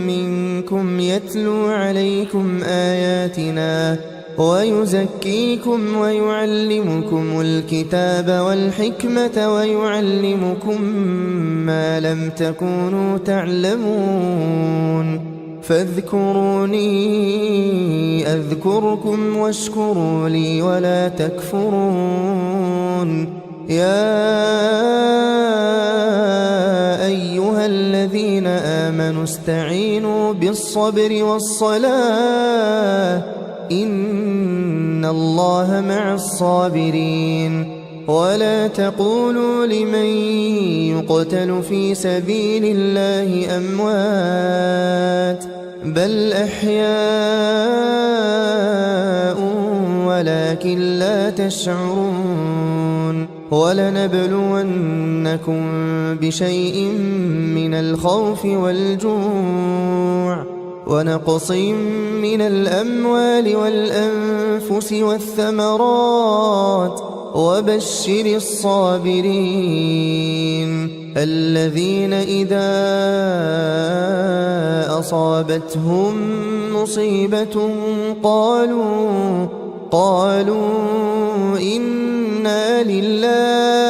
منكم يتلو عليكم آياتنا ويزكيكم ويعلمكم الكتاب والحكمة ويعلمكم ما لم تكونوا تعلمون فاذكروني أذكركم واشكروا لي ولا تكفرون يا أيها الذين آمنوا استعينوا بالصبر والصلاة إن الله مع الصابرين ولا تقولوا لمن يقتل في سبيل الله أموات بل أحياء ولكن لا تشعرون ولنبلونكم بشيء من الخوف والجوع ونقص من الأموال والأنفس والثمرات وبشر الصابرين الذين إذا أصابتهم مصيبة قالوا إنا لله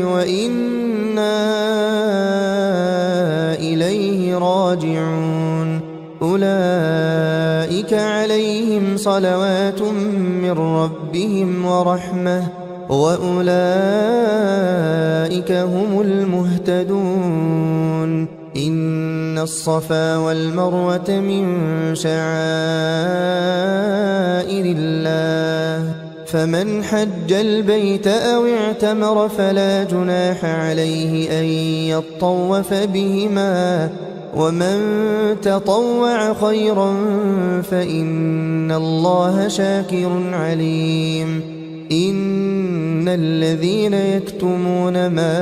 وإنا إليه راجعون أولئك عليهم صلوات من ربهم ورحمة وأولئك هم المهتدون إن الصفا والمروة من شعائر الله فمن حج البيت أو اعتمر فلا جناح عليه أن يطوف بهما ومن تطوع خيرا فإن الله شاكر عليم إن الذين يكتمون ما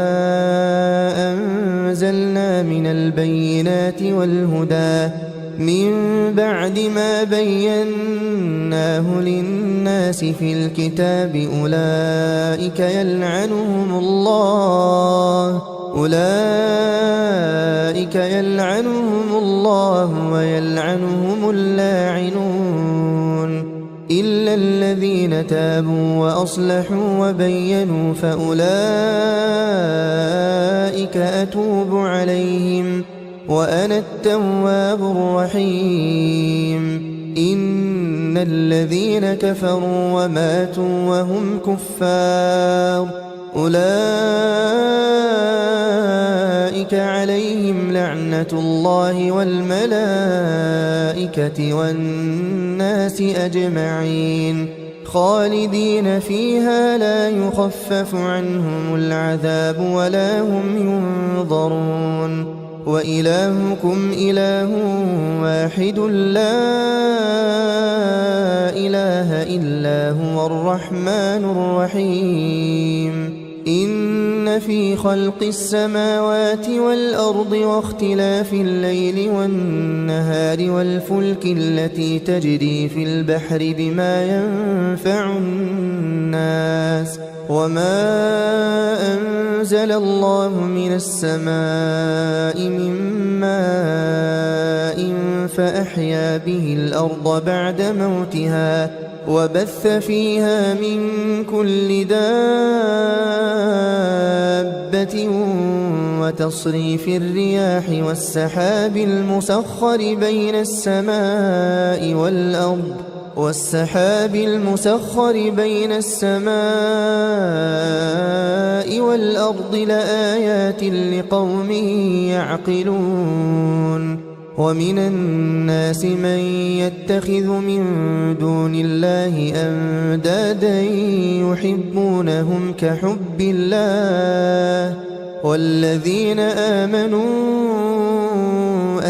أنزلنا من البينات والهدى من بعد ما بيناه للناس في الكتاب أولئك يلعنهم الله ويلعنهم اللاعنون إلا الذين تابوا وأصلحوا وبينوا فأولئك أتوب عليهم وأنا التواب الرحيم إن الذين كفروا وماتوا وهم كفار أولئك عليهم لعنة الله والملائكة والناس أجمعين خالدين فيها لا يخفف عنهم العذاب ولا هم ينظرون وإلهكم إله واحد لا إله إلا هو الرحمن الرحيم إن في خلق السماوات والأرض واختلاف الليل والنهار والفلك التي تجري في البحر بما ينفع الناس وما أنزل الله من السماء من ماء فأحيا به الأرض بعد موتها وبث فيها من كل دابة وتصريف الرياح والسحاب المسخر بين السماء والأرض لآيات لقوم يعقلون ومن الناس من يتخذ من دون الله أندادا يحبونهم كحب الله والذين آمنوا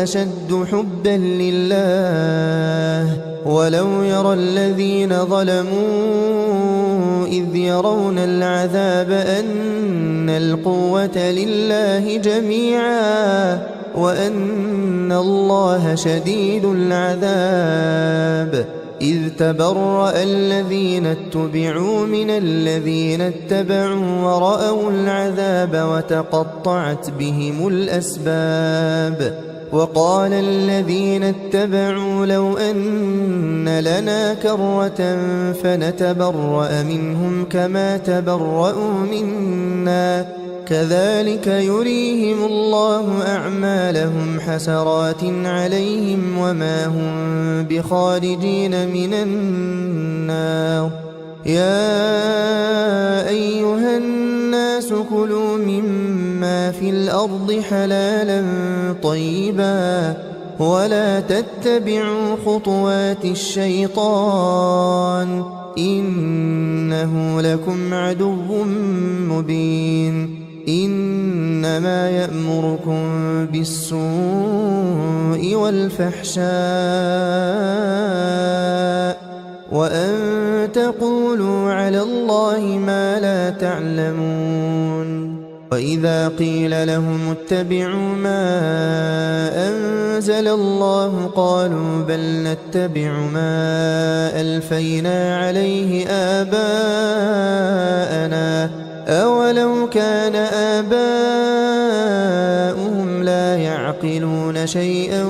أشد حبا لله ولو يرى الذين ظلموا إذ يرون العذاب أن القوة لله جميعا وأن الله شديد العذاب إذ تبرأ الذين اتبعوا من الذين اتبعوا ورأوا العذاب وتقطعت بهم الأسباب وقال الذين اتبعوا لو أن لنا كرة فنتبرأ منهم كما تبرأوا منا كذلك يريهم الله أعمالهم حسرات عليهم وما هم بخارجين من النار يا أيها الناس كلوا مما في الأرض حلالا طيبا ولا تتبعوا خطوات الشيطان إنه لكم عدو مبين إنما يأمركم بالسوء والفحشاء وأن تقولوا على الله ما لا تعلمون وإذا قيل لهم اتبعوا ما أنزل الله قالوا بل نتبع ما ألفينا عليه آباءنا أولو كان آباؤهم لا يعقلون شيئا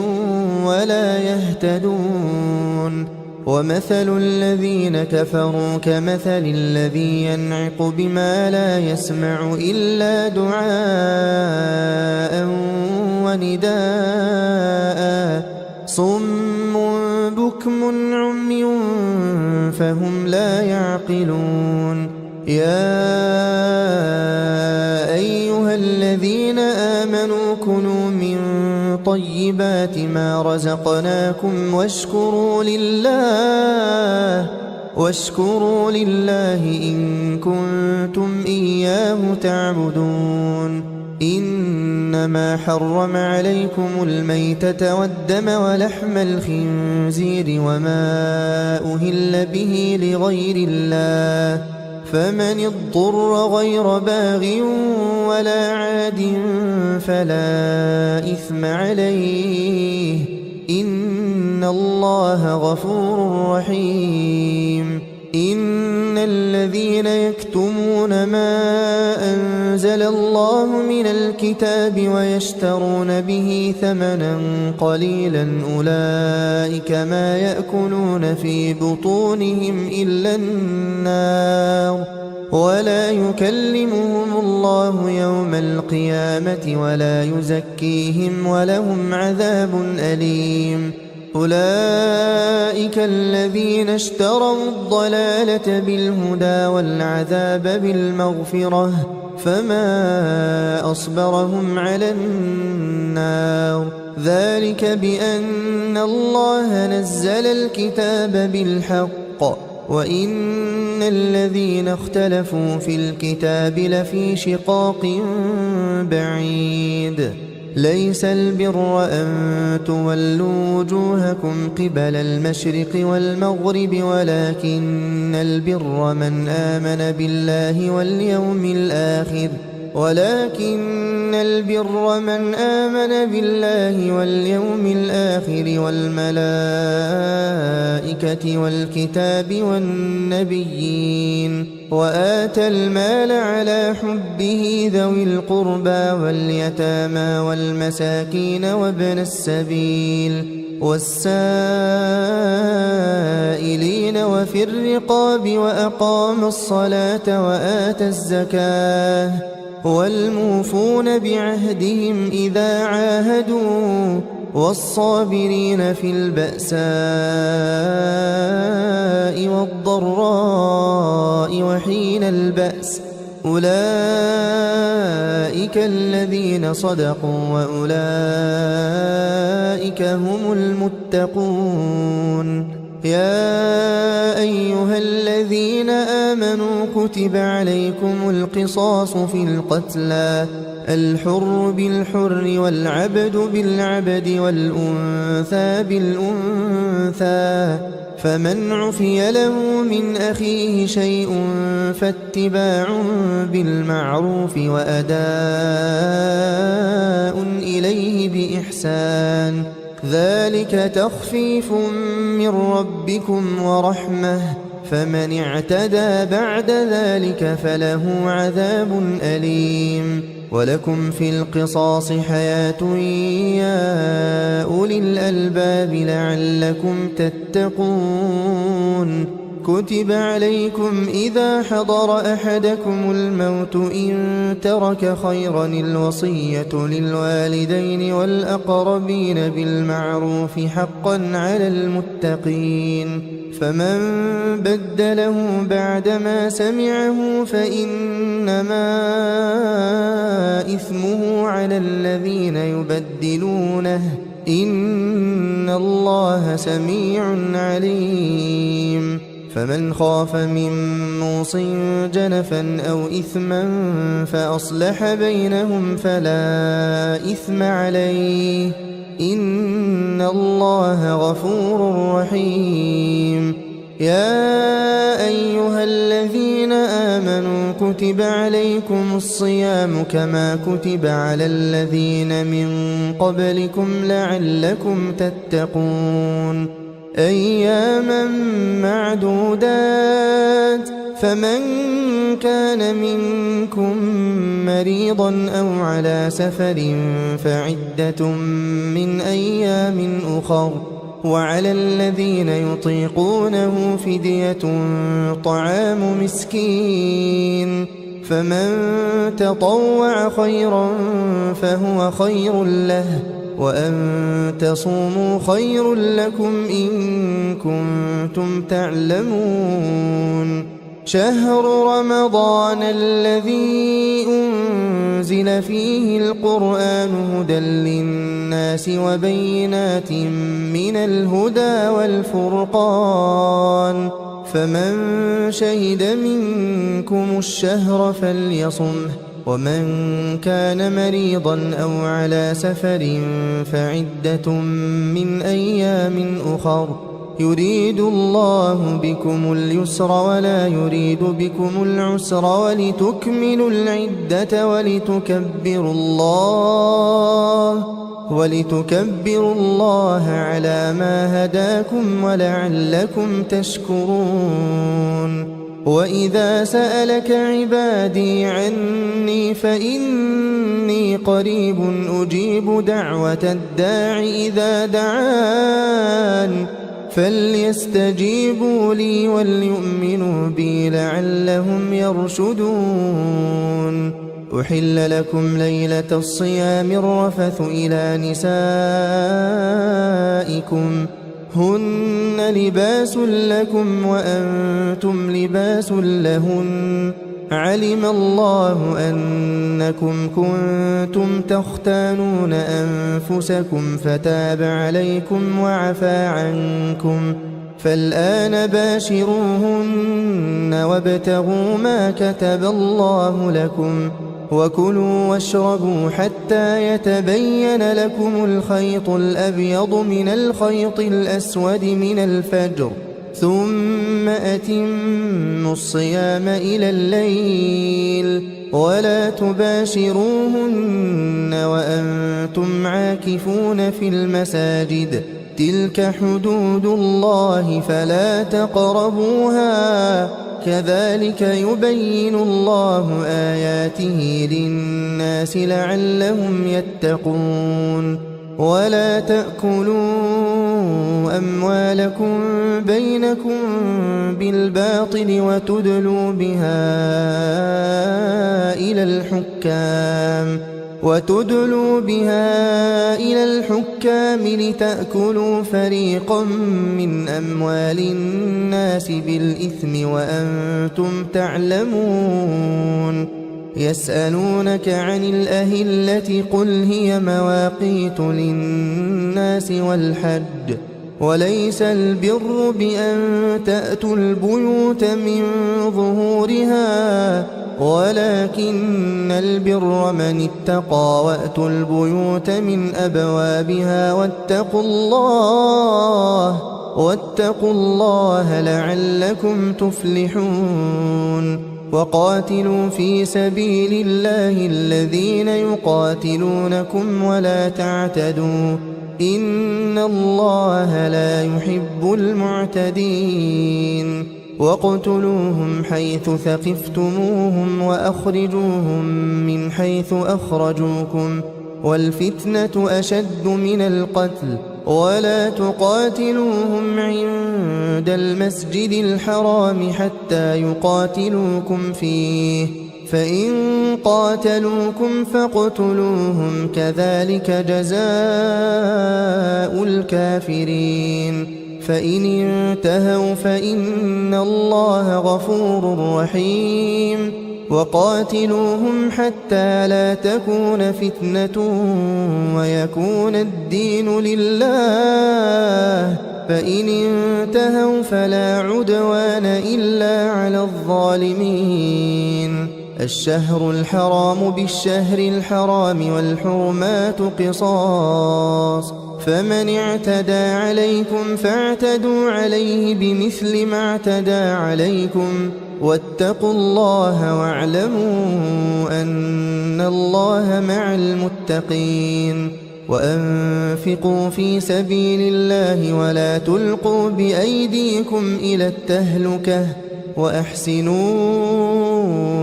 ولا يهتدون ومثل الذين كفروا كمثل الذي ينعق بما لا يسمع إلا دعاء ونداء صم بكم عمي فهم لا يعقلون يا أيها الذين آمنوا كلوا من طيبات ما رزقناكم واشكروا لله إن كنتم إياه تعبدون إنما حرم عليكم الميتة والدم ولحم الخنزير وما أهل به لغير الله فمن اضطر غير باغ ولا عاد فلا إثم عليه إن الله غفور رحيم إن الذين يكتمون ما أنزل الله من الكتاب ويشترون به ثمنا قليلا أولئك ما يأكلون في بطونهم إلا النار ولا يكلمهم الله يوم القيامة ولا يزكيهم ولهم عذاب أليم أولئك الذين اشتروا الضلالة بالهدى والعذاب بالمغفرة فما أصبرهم على النار ذلك بأن الله نزل الكتاب بالحق وإن الذين اختلفوا في الكتاب لفي شقاق بعيد ليس البر أن تولوا وجوهكم قبل المشرق والمغرب ولكن البر من آمن بالله واليوم الآخر والملائكة والكتاب والنبيين وآتى المال على حبه ذوي القربى واليتامى والمساكين وابن السبيل والسائلين وفي الرقاب وأقام الصلاة وآتى الزكاة والموفون بعهدهم إذا عاهدوا والصابرين في البأساء والضراء وحين البأس أولئك الذين صدقوا وأولئك هم المتقون يا أيها الذين آمنوا كتب عليكم القصاص في القتلى الحر بالحر والعبد بالعبد والأنثى بالأنثى فمن عفي له من أخيه شيء فاتباع بالمعروف وأداء إليه بإحسان ذلك تخفيف من ربكم ورحمة فمن اعتدى بعد ذلك فله عذاب أليم ولكم في القصاص حياة يا أولي الألباب لعلكم تتقون كتب عليكم إذا حضر أحدكم الموت إن ترك خيرا الوصية للوالدين والأقربين بالمعروف حقا على المتقين فمن بدله بعدما سمعه فإنما إثمه على الذين يبدلونه إن الله سميع عليم فمن خاف من موص جنفا أو إثما فأصلح بينهم فلا إثم عليه إن الله غفور رحيم يا أيها الذين آمنوا كتب عليكم الصيام كما كتب على الذين من قبلكم لعلكم تتقون أياما معدودات فمن كان منكم مريضا أو على سفر فعدة من أيام أخر وعلى الذين يطيقونه فدية طعام مسكين فمن تطوع خيرا فهو خير له وأن تصوموا خير لكم إن كنتم تعلمون شهر رمضان الذي أنزل فيه القرآن هدى للناس وبينات من الهدى والفرقان فمن شهد منكم الشهر فليصمه ومن كان مريضا أو على سفر فعدة من أيام أخر يريد الله بكم اليسر ولا يريد بكم العسر ولتكملوا العدة ولتكبروا الله على ما هداكم ولعلكم تشكرون وإذا سألك عبادي عني فإني قريب أجيب دعوة الداع إذا دعان فليستجيبوا لي وليؤمنوا بي لعلهم يرشدون أحل لكم ليلة الصيام الرفث إلى نسائكم هن لباس لكم وأنتم لباس لهن علم الله أنكم كنتم تختانون أنفسكم فتاب عليكم وعفى عنكم فالآن باشروهن وابتغوا ما كتب الله لكم وكلوا واشربوا حتى يتبين لكم الخيط الأبيض من الخيط الأسود من الفجر ثم أتموا الصيام إلى الليل ولا تباشروهن وأنتم عاكفون في المساجد تلك حدود الله فلا تقربوها كذلك يبين الله آياته للناس لعلهم يتقون ولا تأكلوا أموالكم بينكم بالباطل وتدلوا بها إلى الحكام لتأكلوا فريقا من أموال الناس بالإثم وأنتم تعلمون يسألونك عن الأهلة قل هي مواقيت للناس والحج وليس البر بأن تأتوا البيوت من ظهورها ولكن البر من اتقى وأتوا البيوت من أبوابها واتقوا الله لعلكم تفلحون وقاتلوا في سبيل الله الذين يقاتلونكم ولا تعتدوا إن الله لا يحب المعتدين واقتلوهم حيث ثقفتموهم وأخرجوهم من حيث أخرجوكم والفتنة أشد من القتل ولا تقاتلوهم عند المسجد الحرام حتى يقاتلوكم فيه فإن قاتلوكم فاقتلوهم كذلك جزاء الكافرين فإن انتهوا فإن الله غفور رحيم وقاتلوهم حتى لا تكون فتنة ويكون الدين لله فإن انتهوا فلا عدوان إلا على الظالمين الشهر الحرام بالشهر الحرام والحرمات قصاص فمن اعتدى عليكم فاعتدوا عليه بمثل ما اعتدى عليكم واتقوا الله واعلموا أن الله مع المتقين وأنفقوا في سبيل الله ولا تلقوا بأيديكم إلى التهلكة وأحسنوا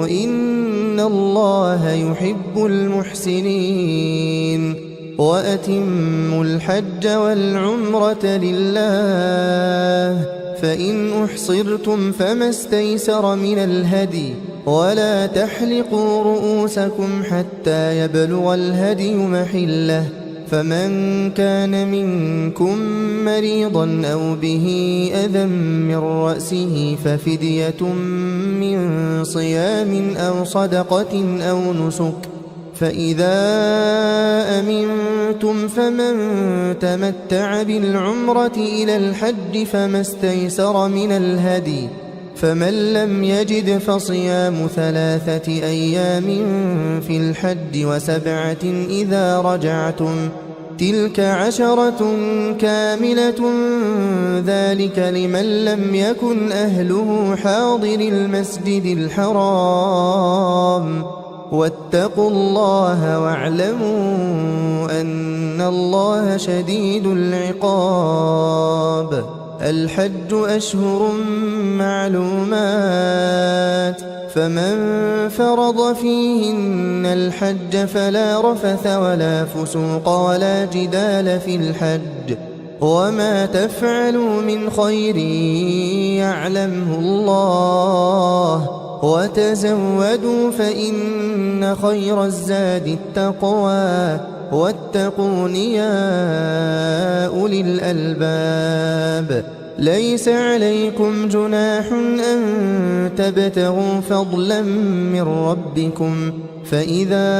إن الله يحب المحسنين وأتموا الحج والعمرة لله فإن أحصرتم فما استيسر من الهدي ولا تحلقوا رؤوسكم حتى يبلغ الهدي محله فمن كان منكم مريضا أو به أذى من رأسه ففدية من صيام أو صدقة أو نسك فإذا أمنتم فمن تمتع بالعمرة إلى الحج فما استيسر من الهدي فمن لم يجد فصيام 3 أيام في الحج و7 إذا رجعتم تلك 10 كاملة ذلك لمن لم يكن أهله حاضر المسجد الحرام واتقوا الله واعلموا أن الله شديد العقاب الحج أشهر معلومات فمن فرض فيهن الحج فلا رفث ولا فسوق ولا جدال في الحج وما تفعلوا من خير يعلمه الله وتزودوا فإن خير الزاد التقوى واتقون يا أولي الألباب. ليس عليكم جناح أن تبتغوا فضلا من ربكم، فإذا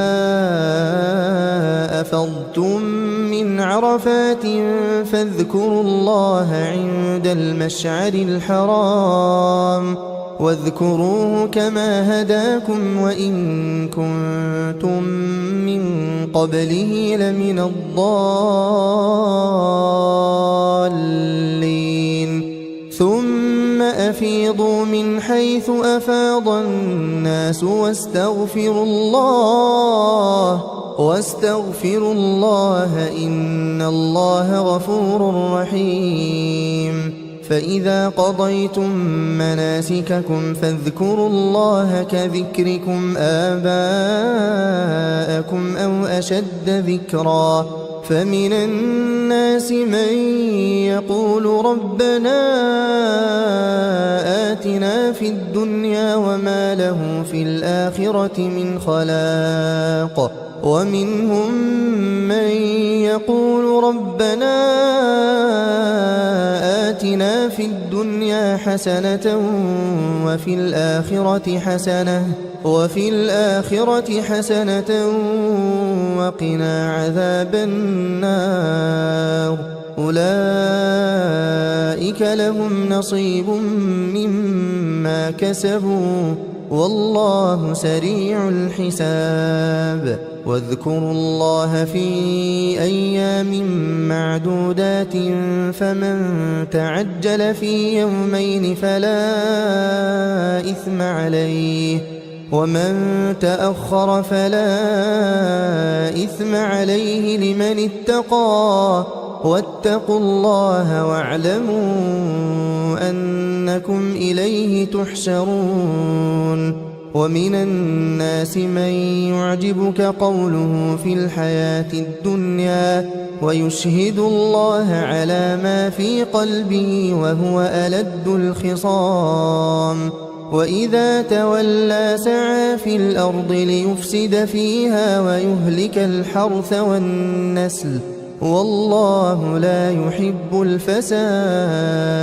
أفضتم من عرفات فاذكروا الله عند المشعر الحرام، واذكروه كما هداكم وإن كنتم من قبله لمن الضالين. ثم أفيضوا من حيث أفاض الناس واستغفروا الله إن الله غفور رحيم. فإذا قضيتم مناسككم فاذكروا الله كذكركم آباءكم أو أشد ذكرا. فمن الناس من يقول ربنا آتنا في الدنيا وما له في الآخرة من خلاق، ومنهم من يقول ربنا آتنا في الدنيا حسنة وفي الآخرة حسنة وقنا عذاب النار. أولئك لهم نصيب مما كسبوا والله سريع الحساب. واذكروا الله في أيام معدودات، فمن تعجل في يومين فلا إثم عليه، ومن تأخر فلا إثم عليه لمن اتقى. واتقوا الله واعلموا أنكم إليه تحشرون. ومن الناس من يعجبك قوله في الحياة الدنيا ويشهد الله على ما في قلبه وهو ألد الخصام. وإذا تولى سعى في الأرض ليفسد فيها ويهلك الحرث والنسل والله لا يحب الفساد.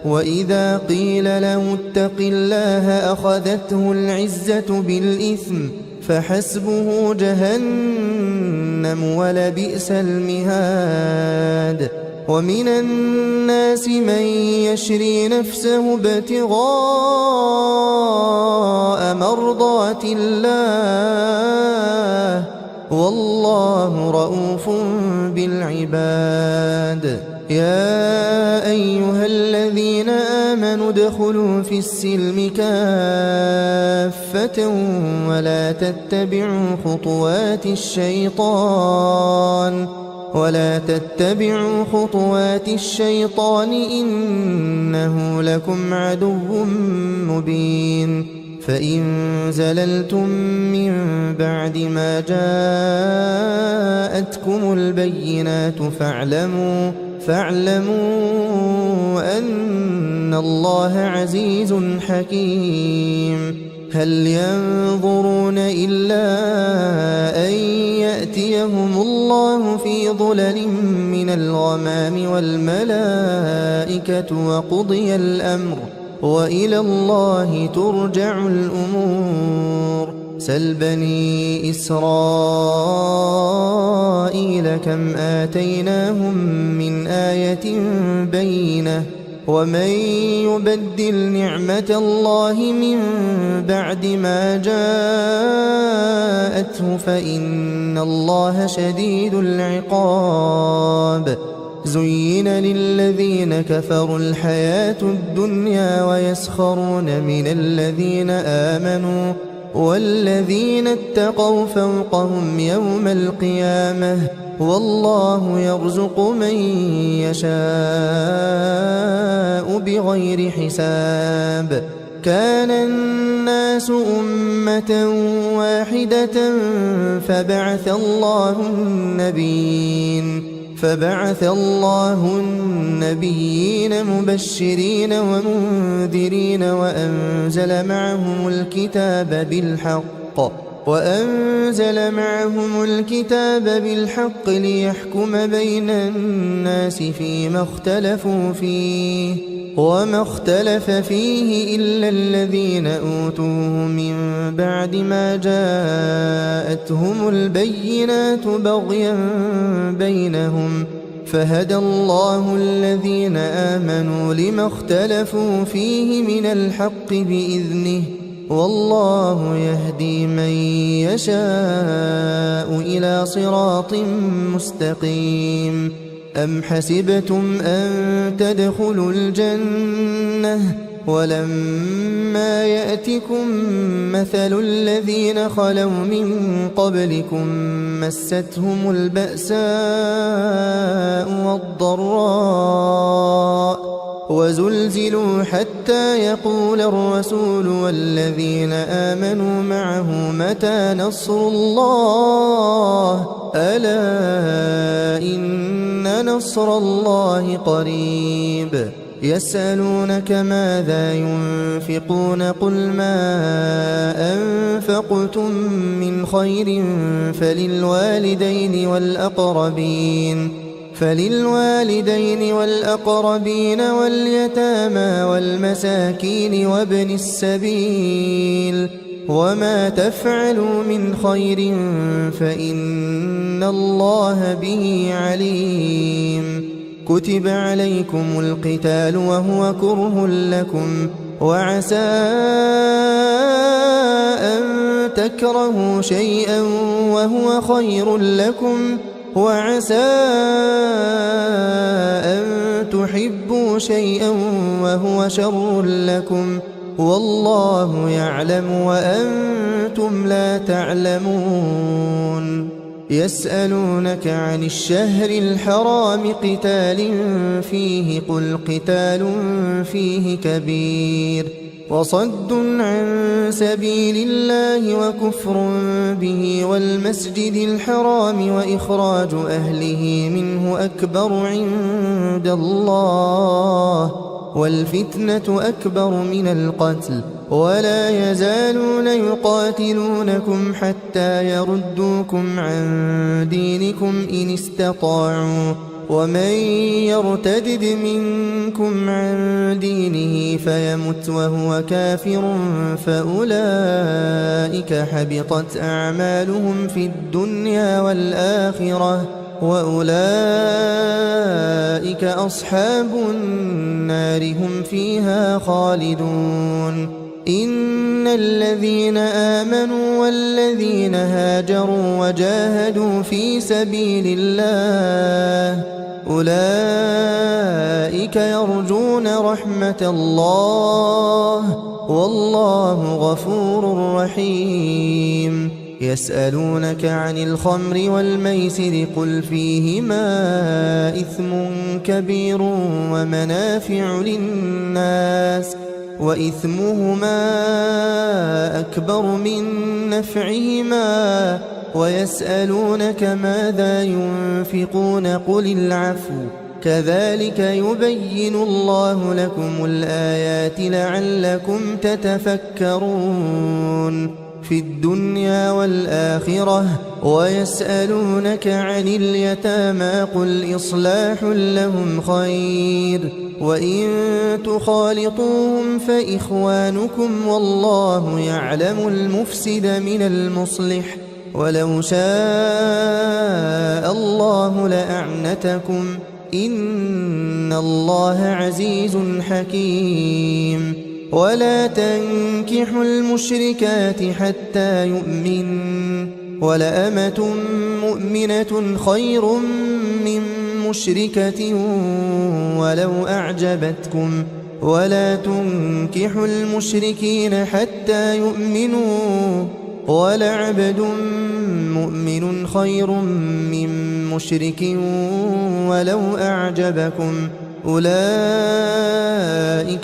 وإذا قيل له اتق الله أخذته العزة بالإثم فحسبه جهنم ولبئس المهاد. ومن الناس من يشري نفسه ابتغاء مرضات الله والله رؤوف بالعباد. يا أيها الذين آمنوا ادخلوا في السلم كافة ولا تتبعوا خطوات الشيطان إنه لكم عدو مبين. فإن زللتم من بعد ما جاءتكم البينات فاعلموا أن الله عزيز حكيم. هل ينظرون إلا أن يأتيهم الله في ظلل من الغمام والملائكة وقضي الأمر وإلى الله ترجع الأمور. سل بني إسرائيل كم آتيناهم من آية بينة ومن يبدل نعمة الله من بعد ما جاءته فإن الله شديد العقاب. زين للذين كفروا الحياة الدنيا ويسخرون من الذين آمنوا والذين اتقوا فوقهم يوم القيامة والله يرزق من يشاء بغير حساب. كان الناس أمة واحدة فبعث الله النبيين مبشرين ومنذرين وأنزل معهم الكتاب بالحق وأنزل معهم الكتاب بالحق ليحكم بين الناس فيما اختلفوا فيه وما اختلف فيه إلا الذين أوتوه من بعد ما جاءتهم البينات بغيا بينهم فهدى الله الذين آمنوا لما اختلفوا فيه من الحق بإذنه والله يهدي من يشاء إلى صراط مستقيم. أم حسبتم أن تدخلوا الجنة ولما يأتكم مثل الذين خلوا من قبلكم مستهم البأساء والضراء وزلزلوا حتى يقول الرسول والذين آمنوا معه متى نصر الله ألا إن نصر الله قريب. يسألونك ماذا ينفقون قل ما أنفقتم من خير فللوالدين والأقربين واليتامى والمساكين وابن السبيل وما تفعلوا من خير فإن الله به عليم. كتب عليكم القتال وهو كره لكم وعسى أن تكرهوا شيئا وهو خير لكم وعسى أن تحبوا شيئا وهو شر لكم والله يعلم وأنتم لا تعلمون. يسألونك عن الشهر الحرام قتال فيه قل قتال فيه كبير وصد عن سبيل الله وكفر به والمسجد الحرام وإخراج أهله منه أكبر عند الله والفتنة أكبر من القتل ولا يزالون يقاتلونكم حتى يردوكم عن دينكم إن استطاعوا ومن يرتدد منكم عن دينه فيمت وهو كافر فأولئك حبطت أعمالهم في الدنيا والآخرة وأولئك أصحاب النار هم فيها خالدون. إن الذين آمنوا والذين هاجروا وجاهدوا في سبيل الله أولئك يرجون رحمة الله والله غفور رحيم. يسألونك عن الخمر والميسر قل فيهما إثم كبير ومنافع للناس وإثمهما أكبر من نفعهما ويسألونك ماذا ينفقون قل العفو كذلك يبين الله لكم الآيات لعلكم تتفكرون في الدنيا والآخرة. ويسألونك عن اليتامى قل إصلاح لهم خير وإن تخالطوهم فإخوانكم والله يعلم المفسد من المصلح ولو شاء الله لأعنتكم إن الله عزيز حكيم. ولا تنكحوا المشركات حتى يؤمن ولأمة مؤمنة خير من مشركة ولو أعجبتكم ولا تنكحوا المشركين حتى يؤمنوا ولعبد مؤمن خير من مشرك ولو أعجبكم أولئك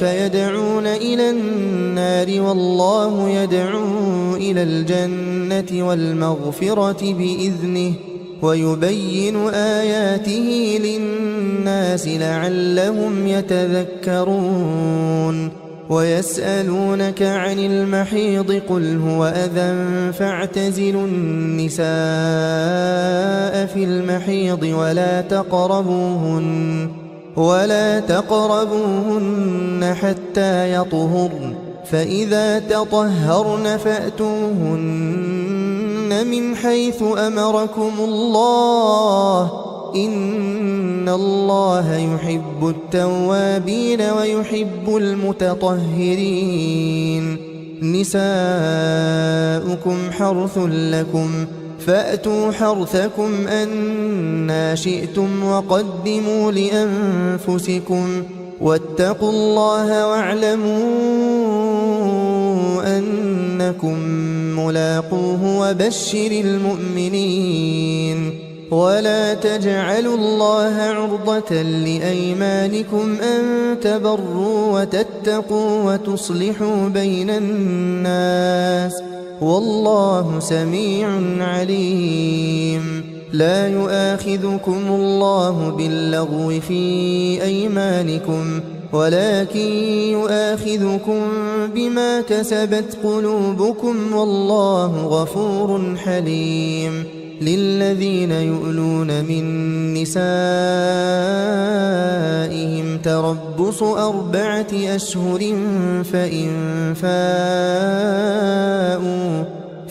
يدعون إلى النار والله يدعو إلى الجنة والمغفرة بإذنه ويبين آياته للناس لعلهم يتذكرون. ويسألونك عن المحيض قل هو أذى فاعتزلوا النساء في المحيض ولا تقربوهن حتى يطهرن فإذا تطهرن فأتوهن من حيث أمركم الله إن الله يحب التوابين ويحب المتطهرين نساؤكم حرث لكم فأتوا حرثكم أنى شئتم وقدموا لأنفسكم واتقوا الله واعلموا أنكم ملاقوه وبشر المؤمنين ولا تجعلوا الله عرضة لأيمانكم أن تبروا وتتقوا وتصلحوا بين الناس والله سميع عليم لا يؤاخذكم الله باللغو في أيمانكم ولكن يؤاخذكم بما كسبت قلوبكم والله غفور حليم للذين يؤلون من نسائهم تربص 4 أشهر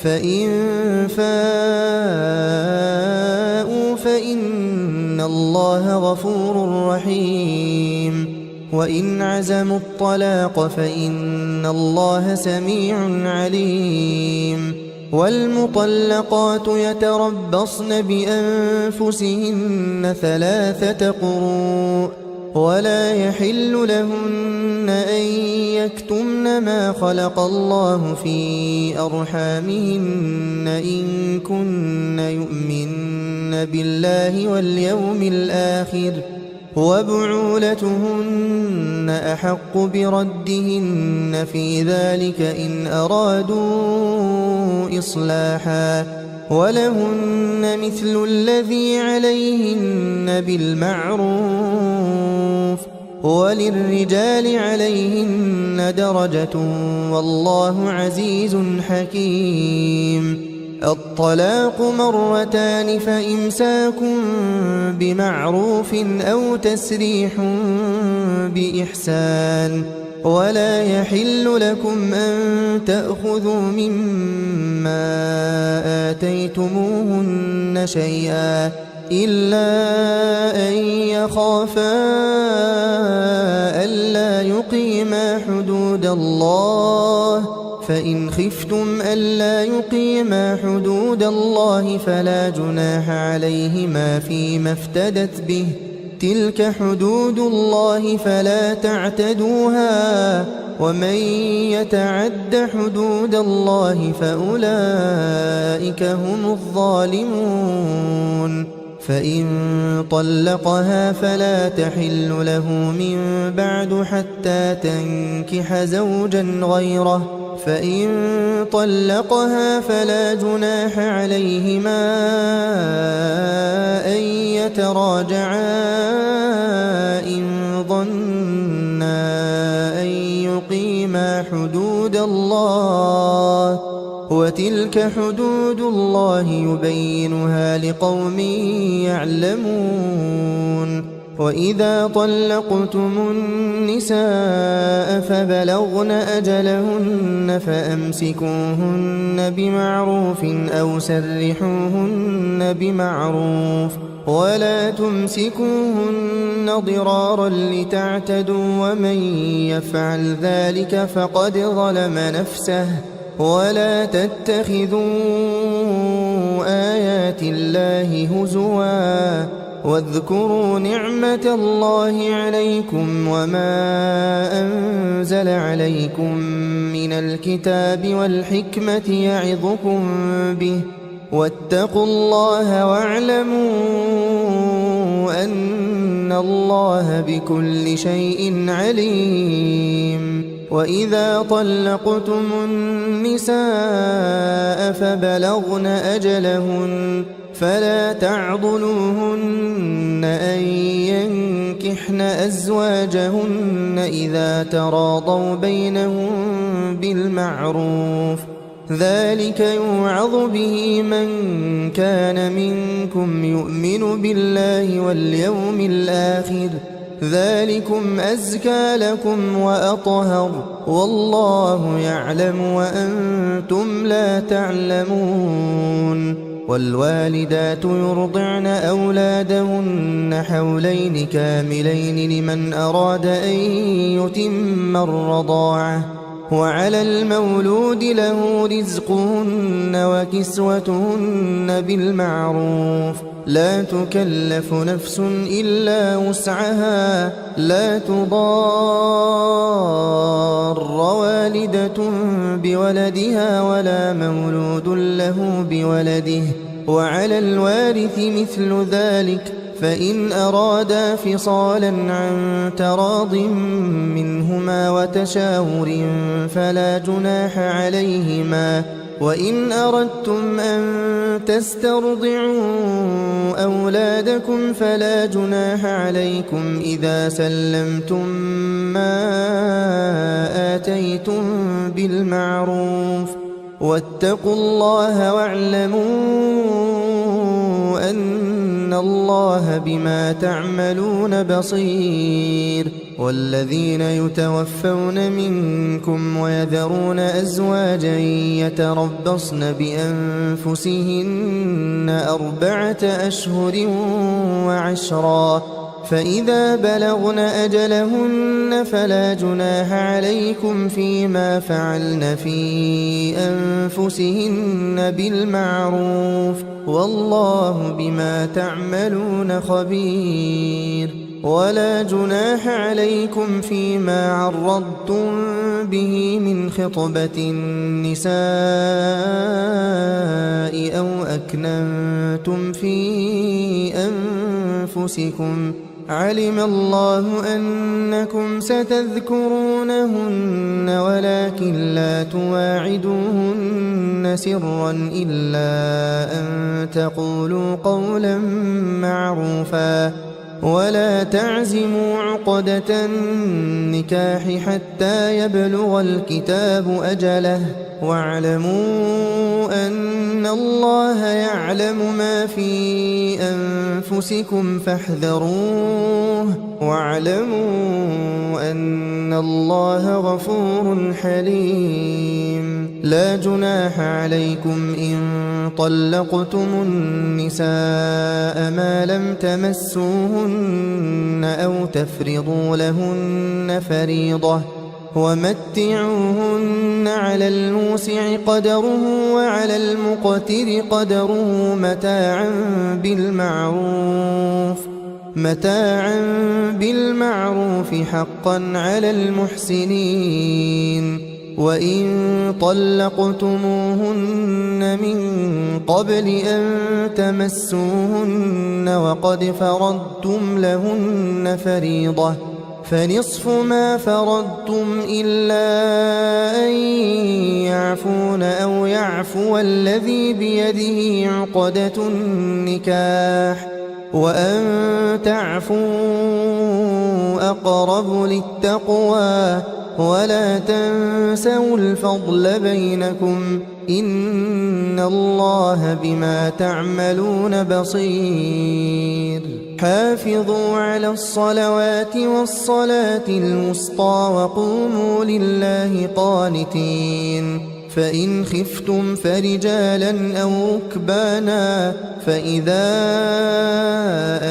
فإن فاءوا فإن الله غفور رحيم وإن عزموا الطلاق فإن الله سميع عليم والمطلقات يتربصن بأنفسهن 3 قروء ولا يحل لهن أن يكتمن ما خلق الله في أرحامهن إن كن يؤمن بالله واليوم الآخر وبعولتهن أحق بردهن في ذلك إن أرادوا إصلاحا ولهن مثل الذي عليهن بالمعروف وللرجال عليهن درجة والله عزيز حكيم الطلاق 2 فإمساك بمعروف أو تسريح بإحسان ولا يحل لكم أن تأخذوا مما آتيتموهن شيئا إلا أن يخافا ألا يقيما حدود الله فإن خفتم ألا يقيما حدود الله فلا جناح عليهما فيما افتدت به تلك حدود الله فلا تعتدوها ومن يتعد حدود الله فأولئك هم الظالمون فإن طلقها فلا تحل له من بعد حتى تنكح زوجا غيره فإن طلقها فلا جناح عليهما أن يتراجعا إن ظنا أن يقيما حدود الله وتلك حدود الله يبينها لقوم يعلمون وإذا طلقتم النساء فبلغن أجلهن فأمسكوهن بمعروف أو سرحوهن بمعروف ولا تمسكوهن ضرارا لتعتدوا ومن يفعل ذلك فقد ظلم نفسه ولا تتخذوا آيات الله هزوا واذكروا نعمة الله عليكم وما أنزل عليكم من الكتاب والحكمة يعظكم به واتقوا الله واعلموا أن الله بكل شيء عليم وإذا طلقتم النساء فبلغن أجلهن فلا تعضلوهن أن ينكحن أزواجهن إذا تراضوا بينهم بالمعروف، ذلك يوعظ به من كان منكم يؤمن بالله واليوم الآخر، ذلكم أزكى لكم وأطهر، والله يعلم وأنتم لا تعلمون. والوالدات يرضعن أولادهن حولين كاملين لمن أراد أن يتم الرضاعة، وعلى المولود له رزقهن وكسوتهن بالمعروف، لا تكلف نفس إلا وسعها، لا تضار والدة بولدها ولا مولود له بولده، وعلى الوارث مثل ذلك، فإن أرادا فصالا عن تراض منهما وتشاور فلا جناح عليهما. وإن أردتم أن تسترضعوا أولادكم فلا جناح عليكم إذا سلمتم ما آتيتم بالمعروف، واتقوا الله واعلموا أن الله بما تعملون بصير. والذين يتوفون منكم ويذرون أزواجا يتربصن بأنفسهن 4 أشهر وعشرا، فإذا بلغن أجلهن فلا جناح عليكم فيما فعلن في أنفسهن بالمعروف، والله بما تعملون خبير. ولا جناح عليكم فيما عرضتم به من خطبة النساء أو أكننتم في أنفسكم، علم الله أنكم ستذكرونهن ولكن لا تواعدوهن سرا إلا أن تقولوا قولا معروفا، ولا تعزموا عقدة النكاح حتى يبلغ الكتاب أجله، واعلموا أن الله يعلم ما في أنفسكم فاحذروه، واعلموا أن الله غفور حليم. لا جناح عليكم إن طلقتم النساء ما لم تمسوهن أو تفرضوا لهن فريضة، ومتعوهن على الموسع قدره وعلى المقتر قدره متاعا بالمعروف حقا على المحسنين. وإن طلقتموهن من قبل أن تمسوهن وقد فرضتم لهن فريضة فنصف ما فرضتم إلا أن يعفون أو يعفو الذي بيده عقدة النكاح، وأن تعفوا أقرب للتقوى، ولا تنسوا الفضل بينكم، إن الله بما تعملون بصير. حافظوا على الصلوات والصلاة الوسطى وقوموا لله قانتين، فإن خفتم فرجالا أو ركبانا، فإذا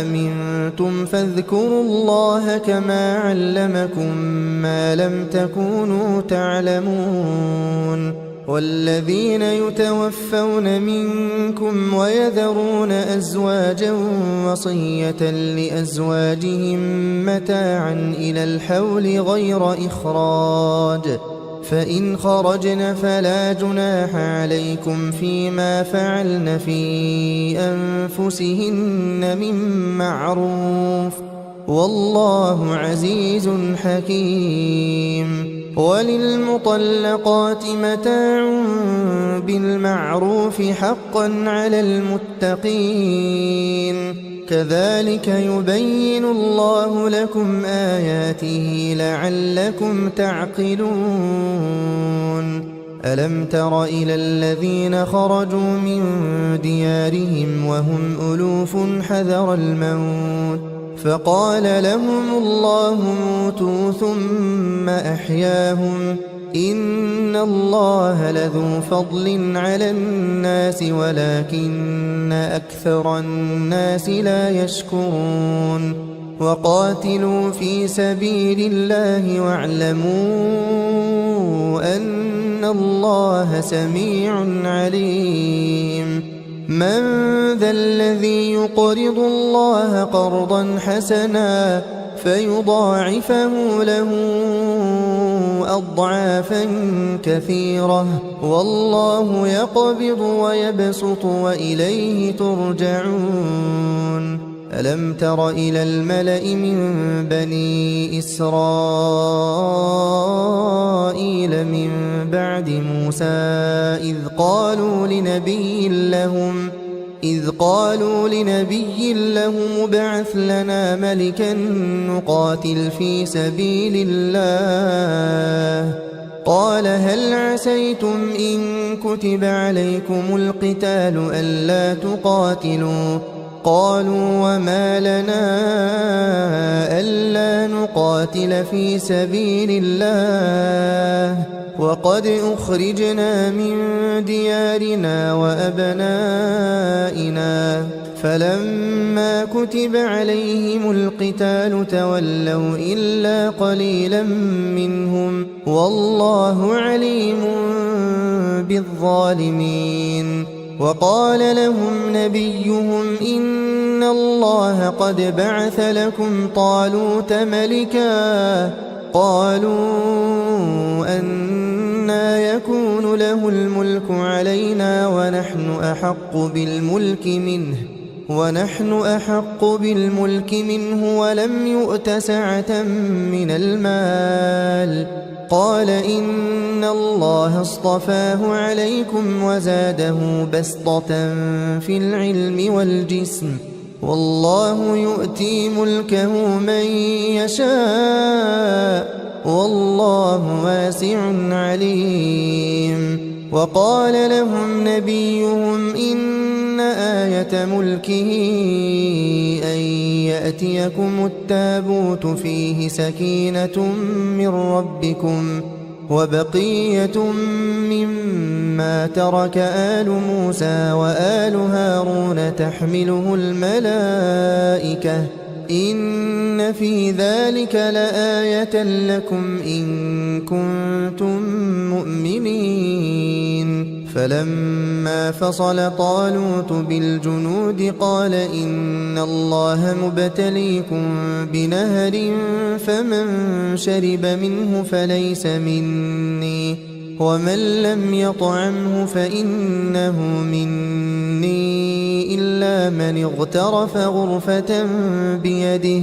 أمنتم فاذكروا الله كما علمكم ما لم تكونوا تعلمون. والذين يتوفون منكم ويذرون أزواجا وصية لأزواجهم متاعا إلى الحول غير إخراج، فإن خرجن فلا جناح عليكم فيما فعلن في أنفسهن من معروف، والله عزيز حكيم. وللمطلقات متاع بالمعروف حقا على المتقين كذلك يبين الله لكم آياته لعلكم تعقلون ألم تر إلى الذين خرجوا من ديارهم وهم ألوف حذر الموت فقال لهم الله موتوا ثم أحياهم إن الله لذو فضل على الناس ولكن أكثر الناس لا يشكرون وقاتلوا في سبيل الله واعلموا أن الله سميع عليم من ذا الذي يقرض الله قرضا حسنا فيضاعفه له أضعافا كثيرة والله يقبض ويبسط وإليه ترجعون ألم تر إلى الملأ من بني إسرائيل من بعد موسى إذ قالوا لنبي لهم ابعث لنا ملكا نقاتل في سبيل الله قال هل عسيتم إن كتب عليكم القتال ألا تقاتلوا قالوا وما لنا ألا نقاتل في سبيل الله وقد أخرجنا من ديارنا وأبنائنا فلما كتب عليهم القتال تولوا إلا قليلا منهم والله عليم بالظالمين وقال لهم نبيهم إن الله قد بعث لكم طالوت ملكا قالوا أنى يكون له الملك علينا ونحن أحق بالملك منه ولم يؤت سعة من المال قال إن الله اصطفاه عليكم وزاده بسطة في العلم والجسم والله يؤتي ملكه من يشاء والله واسع عليم وقال لهم نبيهم إن آية ملكه أن يأتيكم التابوت فيه سكينة من ربكم وبقية مما ترك آل موسى وآل هارون تحمله الملائكة إن في ذلك لآية لكم إن كنتم مؤمنين فلما فصل طالوت بالجنود قال إن الله مبتليكم بنهر فمن شرب منه فليس مني ومن لم يطعمه فإنه مني إلا من اغترف غرفة بيده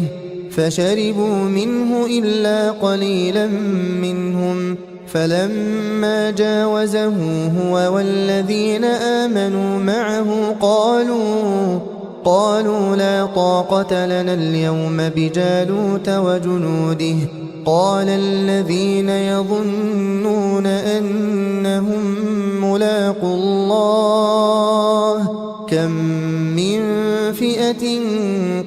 فشربوا منه إلا قليلا منهم فلما جاوزه هو والذين آمنوا معه قالوا لا طاقة لنا اليوم بجالوت وجنوده قال الذين يظنون أنهم ملاقو الله كم من فئة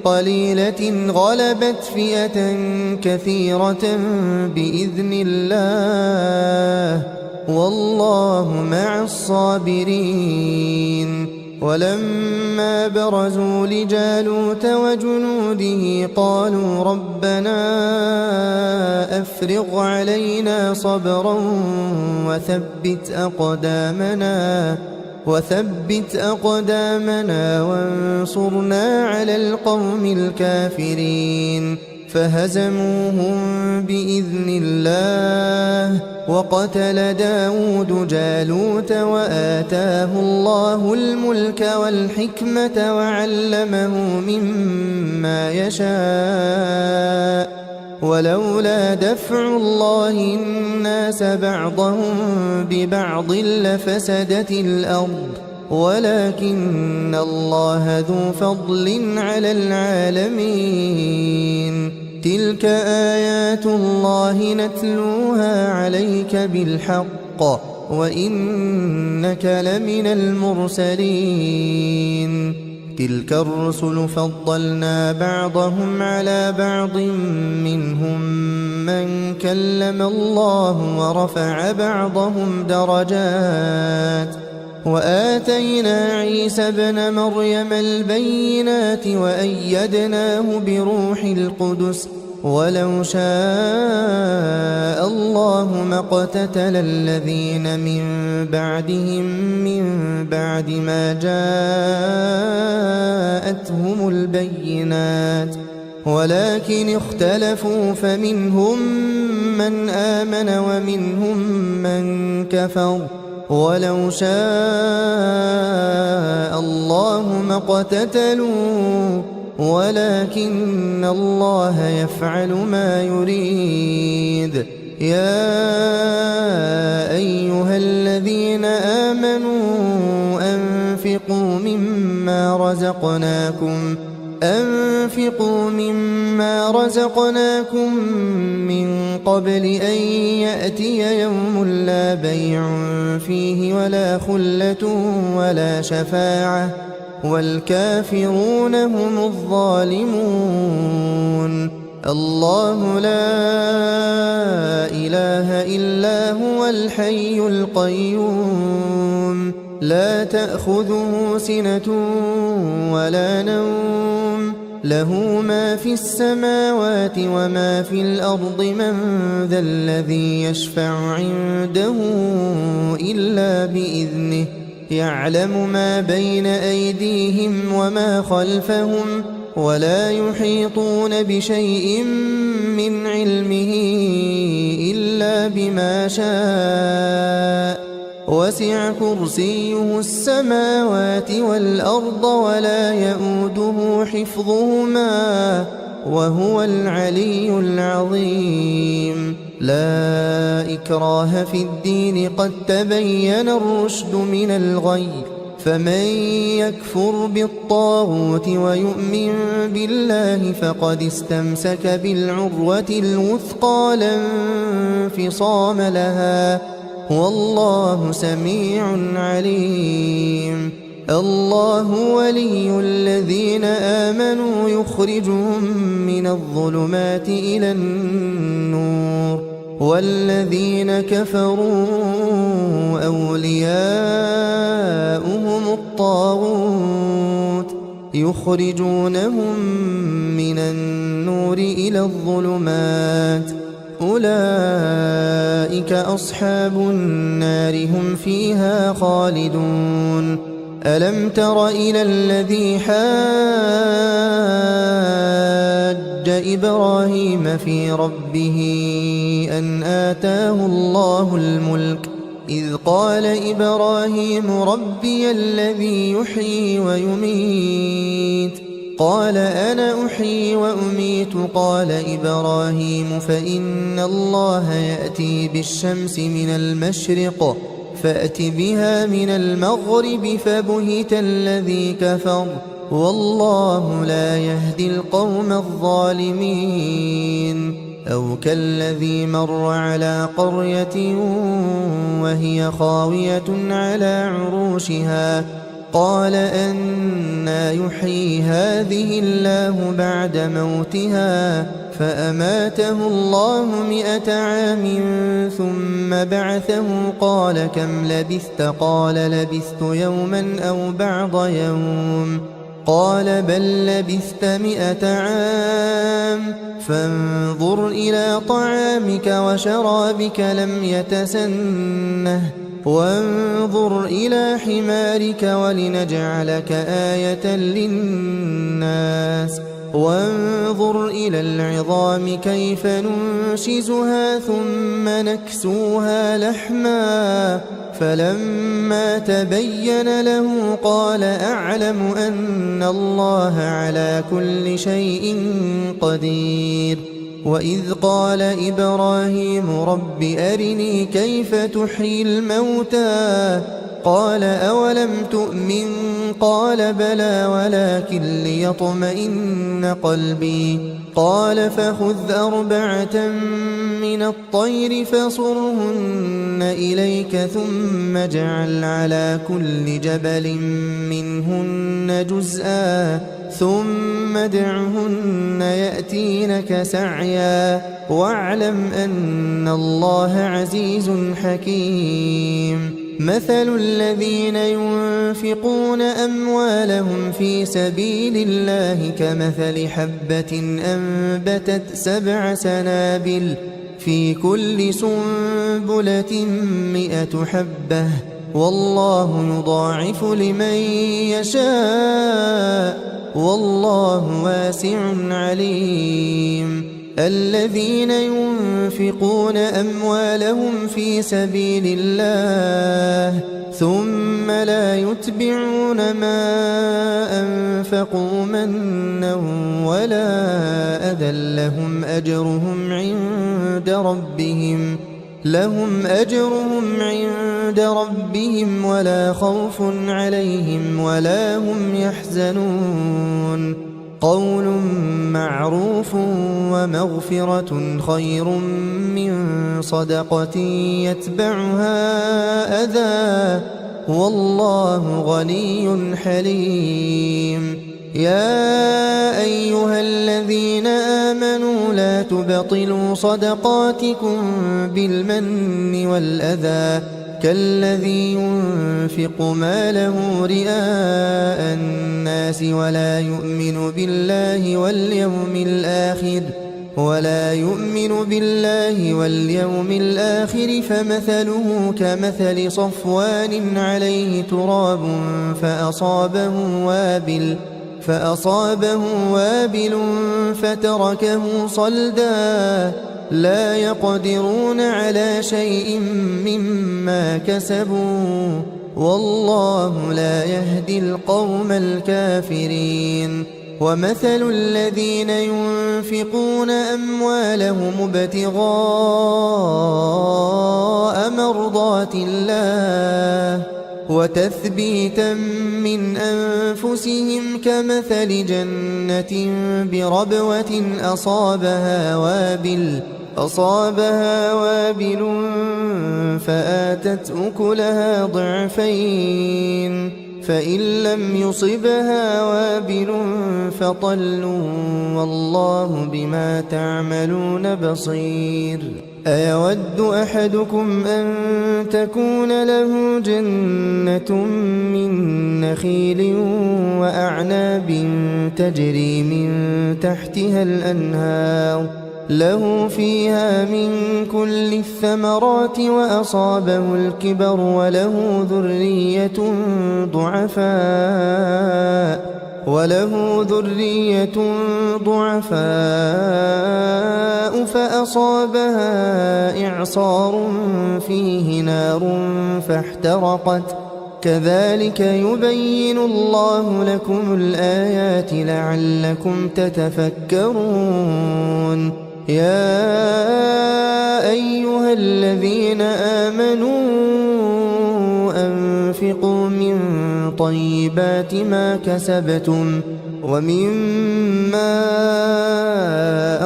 قليلة غلبت فئة كثيرة بإذن الله والله مع الصابرين ولما برزوا لجالوت وجنوده قالوا ربنا أفرغ علينا صبرا وثبت أقدامنا وانصرنا على القوم الكافرين فهزموهم بإذن الله وقتل داود جالوت وآتاه الله الملك والحكمة وعلمه مما يشاء ولولا دفع الله الناس بعضهم ببعض لفسدت الأرض ولكن الله ذو فضل على العالمين تلك آيات الله نتلوها عليك بالحق وإنك لمن المرسلين تلك الرسل فضلنا بعضهم على بعض منهم من كلم الله ورفع بعضهم درجات وآتينا عيسى ابن مريم البينات وأيدناه بروح القدس ولو شاء الله ما اقتتل الذين من بعدهم من بعد ما جاءتهم البينات ولكن اختلفوا فمنهم من آمن ومنهم من كفر ولو شاء الله ما اقتتلوا ولكن الله يفعل ما يريد يا أيها الذين آمنوا أنفقوا مما رزقناكم من قبل أن يأتي يوم لا بيع فيه ولا خلة ولا شفاعة والكافرون هم الظالمون الله لا إله إلا هو الحي القيوم لا تأخذه سنة ولا نوم له ما في السماوات وما في الأرض من ذا الذي يشفع عنده إلا بإذنه يعلم ما بين أيديهم وما خلفهم ولا يحيطون بشيء من علمه إلا بما شاء وسع كرسيه السماوات والأرض ولا يؤوده حفظهما وهو العلي العظيم لا إكراه في الدين قد تبين الرشد من الغي فمن يكفر بالطاغوت ويؤمن بالله فقد استمسك بالعروة الوثقى لا انفصام لها والله سميع عليم الله ولي الذين آمنوا يخرجهم من الظلمات إلى النور والذين كفروا أولياؤهم الطاغوت يخرجونهم من النور إلى الظلمات أولئك أصحاب النار هم فيها خالدون ألم تر إلى الذي حاج إبراهيم في ربه أن آتاه الله الملك إذ قال إبراهيم ربي الذي يحيي ويميت قال أنا أحيي وأميت قال إبراهيم فإن الله يأتي بالشمس من المشرق فأت بها من المغرب فبهت الذي كفر والله لا يهدي القوم الظالمين أو كالذي مر على قرية وهي خاوية على عروشها قال أنى يحيي هذه الله بعد موتها فأماته الله 100 عام ثم بعثه قال كم لبثت قال لبثت يوما أو بعض يوم قال بل لبثت 100 عام فانظر إلى طعامك وشرابك لم يتسنه وانظر إلى حمارك ولنجعلك آية للناس وانظر إلى العظام كيف ننشزها ثم نكسوها لحما فلما تبين له قال أعلم أن الله على كل شيء قدير وإذ قال إبراهيم رب أرني كيف تحيي الموتى قال أولم تؤمن قال بلى ولكن ليطمئن قلبي قال فخذ 4 من الطير فصرهن إليك ثم اجعل على كل جبل منهن جزءا ثم ادعهن يأتينك سعيا واعلم أن الله عزيز حكيم مثل الذين ينفقون أموالهم في سبيل الله كمثل حبة أنبتت 7 سنابل في كل سنبلة 100 حبة والله يضاعف لمن يشاء والله واسع عليم الذين ينفقون أموالهم في سبيل الله ثم لا يتبعون ما أنفقوا منا ولا أذى لهم أجرهم عند ربهم ولا خوف عليهم ولا هم يحزنون قول معروف ومغفرة خير من صدقة يتبعها أذى والله غني حليم يا أيها الذين آمنوا لا تبطلوا صدقاتكم بالمن والأذى كالذي ينفق ماله رئاء الناس ولا يؤمن بالله واليوم الآخر فمثله كمثل صفوان عليه تراب فأصابه وابل فتركه صلدا لا يقدرون على شيء مما كسبوا والله لا يهدي القوم الكافرين ومثل الذين ينفقون أموالهم ابتغاء مرضات الله وتثبيتا من أنفسهم كمثل جنة بربوة أصابها وابل فآتت أكلها ضعفين فإن لم يصبها وابل فطل والله بما تعملون بصير أيود أحدكم أن تكون له جنة من نخيل وأعناب تجري من تحتها الأنهار له فيها من كل الثمرات وأصابه الكبر وله ذرية ضعفاء فأصابها إعصار فيه نار فاحترقت كذلك يبين الله لكم الآيات لعلكم تتفكرون يا أيها الذين آمنوا أنفقوا من طيبات ما كسبتم ومما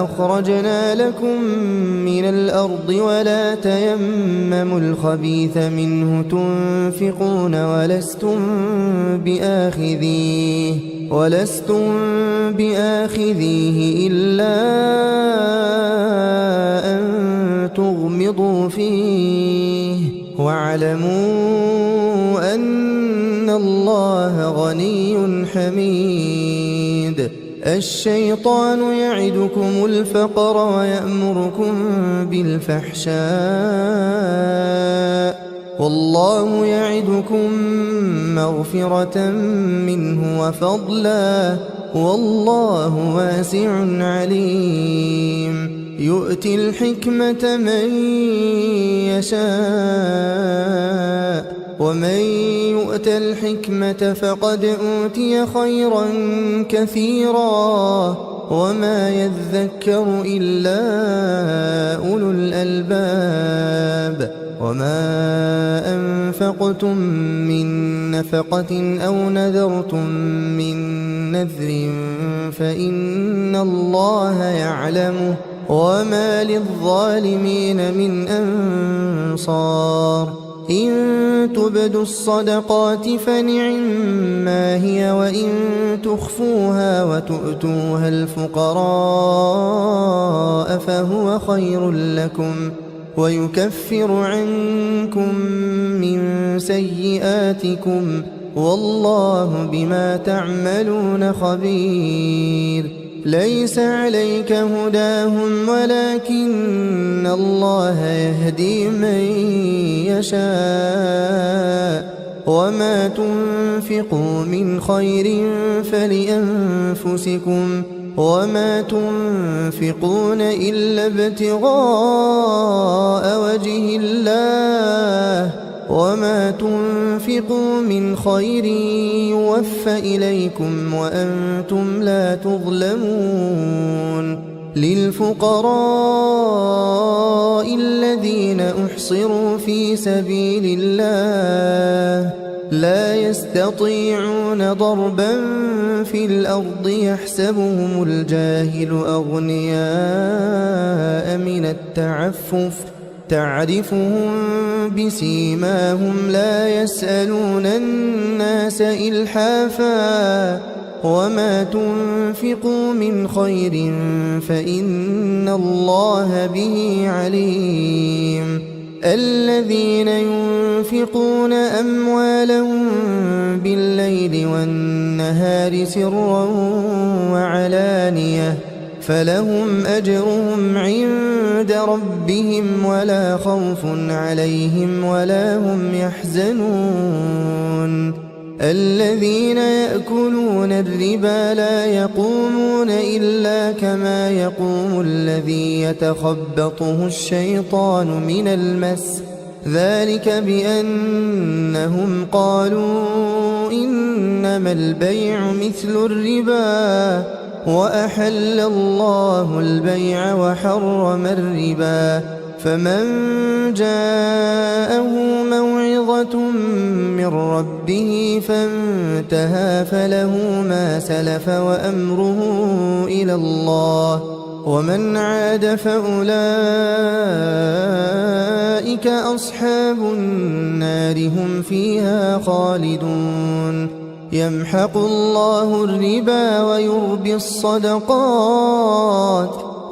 أخرجنا لكم من الأرض ولا تيمموا الخبيث منه تنفقون ولستم بآخذيه إلا أن تغمضوا فيه واعلموا أن الله غني حميد الشيطان يعدكم الفقر ويأمركم بالفحشاء والله يعدكم مغفرة منه وفضلا والله واسع عليم يؤتي الحكمة من يشاء ومن يؤت الحكمة فقد أوتي خيرا كثيرا وما يذكر إلا أولو الألباب وما أنفقتم من نفقة أو نذرتم من نذر فإن الله يعلمه وما للظالمين من أنصار إن تبدوا الصدقات فنعما هي وإن تخفوها وتؤتوها الفقراء فهو خير لكم ويكفر عنكم من سيئاتكم والله بما تعملون خبير ليس عليك هداهم ولكن الله يهدي من يشاء وما تنفقوا من خير فلأنفسكم وما تنفقون إلا ابتغاء وجه الله وما تنفقوا من خير يوفى إليكم وأنتم لا تظلمون للفقراء الذين أحصروا في سبيل الله لا يستطيعون ضربا في الأرض يحسبهم الجاهل أغنياء من التعفف تعرفهم بسيماهم لا يسألون الناس إلحافا وما تنفقوا من خير فإن الله به عليم الذين ينفقون أموالهم بالليل والنهار سرا وعلانية فلهم أجرهم عند ربهم ولا خوف عليهم ولا هم يحزنون الذين يأكلون الربا لا يقومون إلا كما يقوم الذي يتخبطه الشيطان من المس ذلك بأنهم قالوا إنما البيع مثل الربا وأحل الله البيع وحرم الربا فمن جاءه موعظة من ربه فانتهى فله ما سلف وأمره إلى الله ومن عاد فأولئك أصحاب النار هم فيها خالدون يمحق الله الربا ويربي الصدقات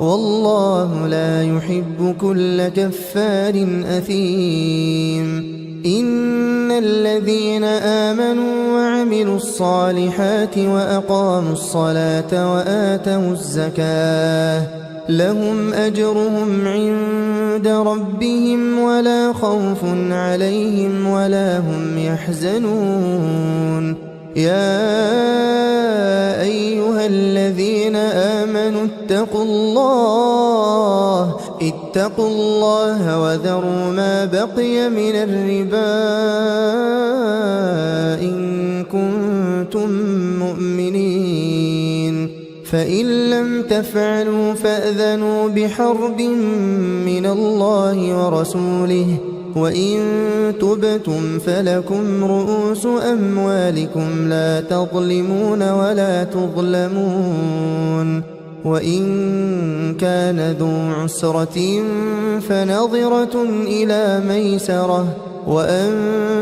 والله لا يحب كل كفار أثيم إن الذين آمنوا وعملوا الصالحات وأقاموا الصلاة وآتوا الزكاة لهم أجرهم عند ربهم ولا خوف عليهم ولا هم يحزنون يا أيها الذين آمنوا اتقوا الله وذروا ما بقي من الربا إن كنتم مؤمنين فإن لم تفعلوا فأذنوا بحرب من الله ورسوله وإن تبتم فلكم رؤوس أموالكم لا تظلمون ولا تظلمون وإن كان ذو عسرة فنظرة إلى ميسرة وأن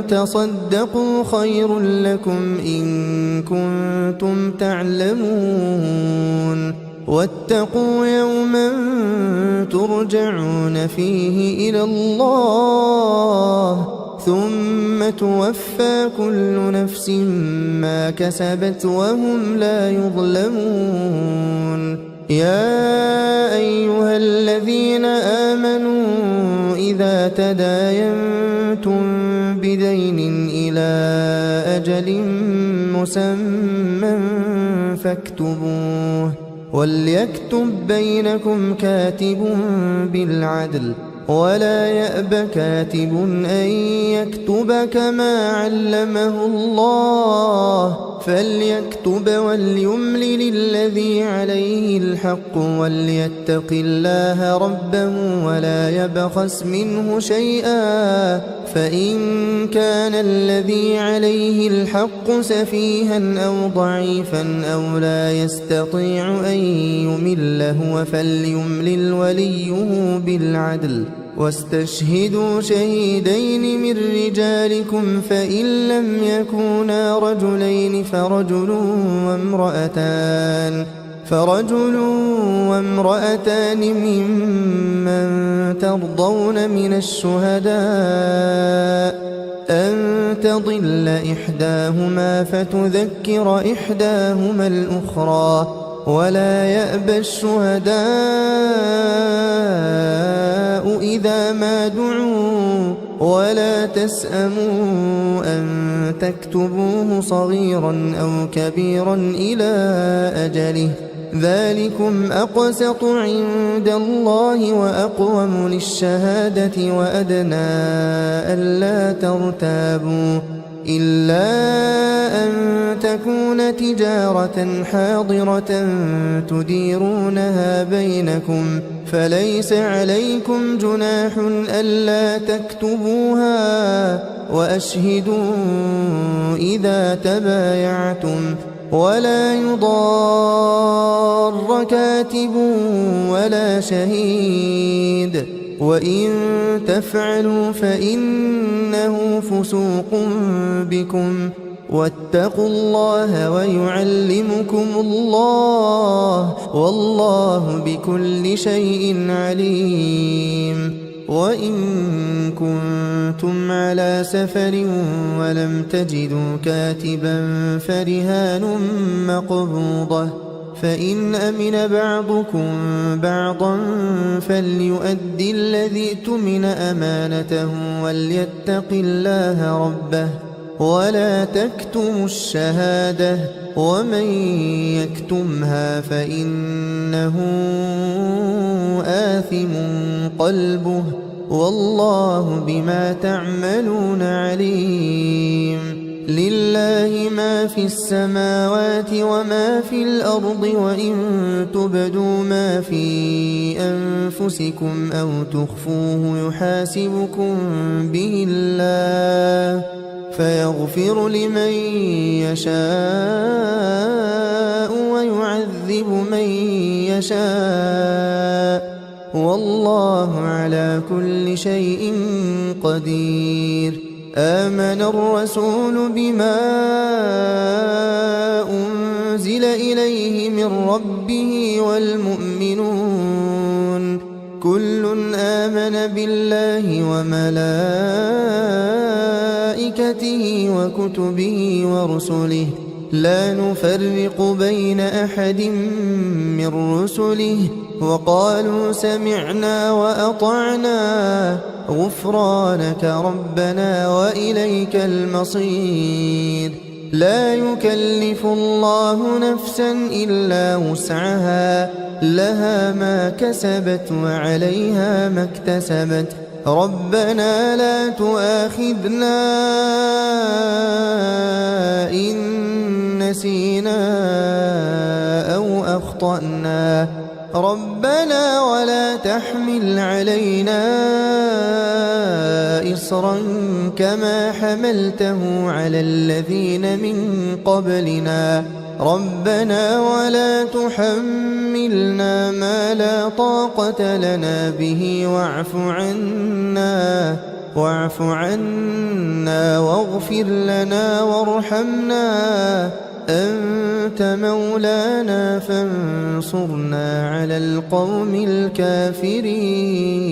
تصدقوا خير لكم إن كنتم تعلمون واتقوا يوما ترجعون فيه إلى الله ثم توفى كل نفس ما كسبت وهم لا يظلمون يا أيها الذين آمنوا إذا تداينتم بدين إلى أجل مسمى فاكتبوه وليكتب بينكم كاتب بالعدل ولا يأب كاتب أن يكتب كما علمه الله فليكتب وليملل الذي عليه الحق وليتق الله ربه ولا يبخس منه شيئا فإن كان الذي عليه الحق سفيها أو ضعيفا أو لا يستطيع أن يمل هو فليملل وليه بالعدل واستشهدوا شهيدين من رجالكم فإن لم يكونا رجلين فرجل وامرأتان ممن ترضون من الشهداء أن تضل إحداهما فتذكر إحداهما الأخرى ولا يأبى الشهداء إذا ما دعوا ولا تسأموا أن تكتبوه صغيرا أو كبيرا إلى أجله ذلكم أقسط عند الله وأقوم للشهادة وأدنى ألا ترتابوا إلا أن تكون تجارة حاضرة تديرونها بينكم فليس عليكم جناح ألا تكتبوها وأشهدوا إذا تبايعتم ولا يضار كاتب ولا شهيد وإن تفعلوا فإنه فسوق بكم واتقوا الله ويعلمكم الله والله بكل شيء عليم وإن كنتم على سفر ولم تجدوا كاتبا فرهان مقبوضة فإن أمن بعضكم بعضا فليؤدي الذي اؤتمن أمانته وليتق الله ربه ولا تكتموا الشهادة ومن يكتمها فإنه آثم قلبه والله بما تعملون عليم لله ما في السماوات وما في الأرض وإن تبدوا ما في أنفسكم أو تخفوه يحاسبكم به الله فيغفر لمن يشاء ويعذب من يشاء والله على كل شيء قدير آمن الرسول بما أنزل إليه من ربه والمؤمنون كل آمن بالله وملائكته وكتبه ورسله لا نفرق بين أحد من رسله وقالوا سمعنا وأطعنا غفرانك ربنا وإليك المصير لا يكلف الله نفسا إلا وسعها لها ما كسبت وعليها ما اكتسبت ربنا لا تؤاخذنا إن نسينا أو أخطأنا ربنا ولا تحمل علينا إصرا كما حملته على الذين من قبلنا ربنا ولا تحملنا ما لا طاقة لنا به واعف عنا واغفر لنا وارحمنا أنت مولانا فانصرنا على القوم الكافرين